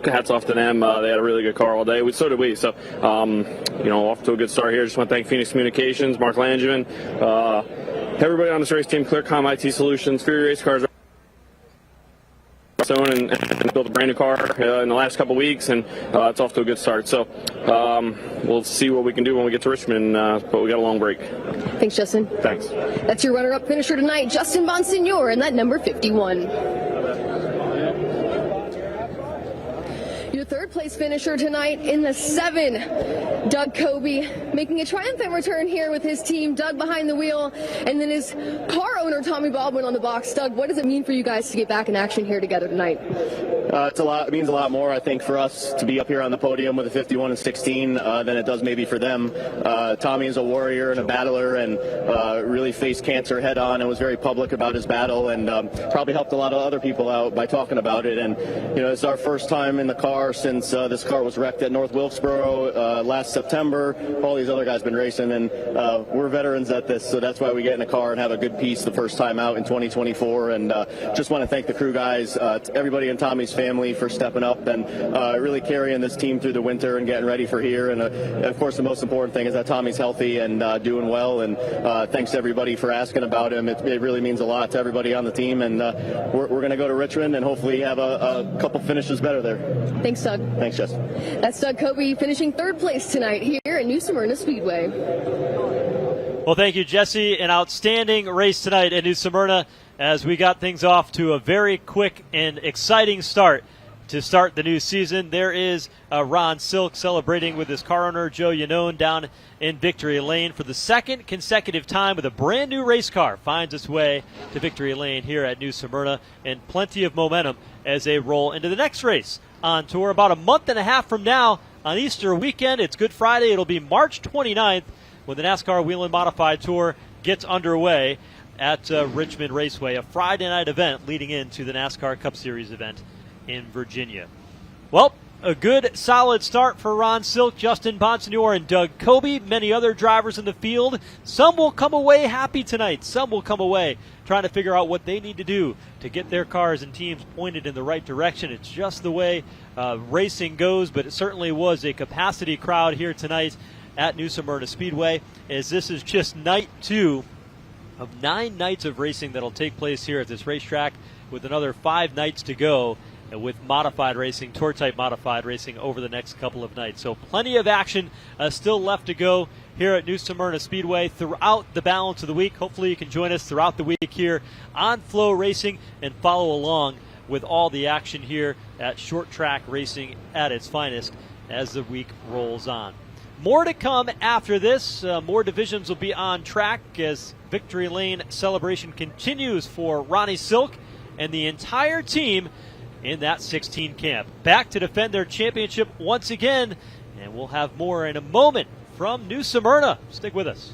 hats off to them. They had a really good car all day. So did we. So off to a good start here. Just want to thank Phoenix Communications, Mark Langevin, everybody on this race team, ClearCom IT Solutions, Fury Race Cars, and built a brand new car in the last couple weeks, and it's off to a good start. So we'll see what we can do when we get to Richmond, but we got a long break. Thanks, Justin. Thanks. That's your runner-up finisher tonight, Justin Bonsignor, and that number 51. Your third place finisher tonight in the 7, Doug Kobe, making a triumphant return here with his team. Doug behind the wheel, and then his car owner, Tommy Baldwin, on the box. Doug, what does it mean for you guys to get back in action here together tonight? It means a lot more, I think, for us to be up here on the podium with a 51 and 16 than it does maybe for them. Tommy is a warrior and a battler, and really faced cancer head on and was very public about his battle, and probably helped a lot of other people out by talking about it. And it's our first time in the car since this car was wrecked at North Wilkesboro last September. All these other guys been racing, and we're veterans at this, so that's why we get in the car and have a good piece the first time out in 2024. And just want to thank the crew guys, everybody in Tommy's family for stepping up and really carrying this team through the winter and getting ready for here. And of course, the most important thing is that Tommy's healthy and doing well. And thanks to everybody for asking about him. It really means a lot to everybody on the team. And we're going to go to Richmond and hopefully have a couple finishes better there. Thanks, Doug. Thanks, Jess. That's Doug Kobe finishing third place tonight here at New Smyrna Speedway. Well, thank you, Jesse. An outstanding race tonight at New Smyrna as we got things off to a very quick and exciting start to start the new season. There is Ron Silk celebrating with his car owner, Joe Yanone, down in Victory Lane for the second consecutive time with a brand new race car. Finds its way to Victory Lane here at New Smyrna, and plenty of momentum as they roll into the next race on tour. About a month and a half from now on Easter weekend, it's Good Friday. It'll be March 29th when the NASCAR Whelen Modified Tour gets underway at Richmond Raceway, a Friday night event leading into the NASCAR Cup Series event in Virginia. Well, a good, solid start for Ron Silk, Justin Bonsignor, and Doug Kobe. Many other drivers in the field. Some will come away happy tonight. Some will come away trying to figure out what they need to do to get their cars and teams pointed in the right direction. It's just the way racing goes, but it certainly was a capacity crowd here tonight at New Smyrna Speedway, as this is just night 2 of 9 nights of racing that'll take place here at this racetrack, with another 5 nights to go, and with modified racing, tour-type modified racing over the next couple of nights. So plenty of action still left to go here at New Smyrna Speedway throughout the balance of the week. Hopefully you can join us throughout the week here on FloRacing and follow along with all the action here at short track racing at its finest as the week rolls on. More to come after this. More divisions will be on track as Victory Lane celebration continues for Ronnie Silk and the entire team in that 16 camp. Back to defend their championship once again, and we'll have more in a moment from New Smyrna. Stick with us.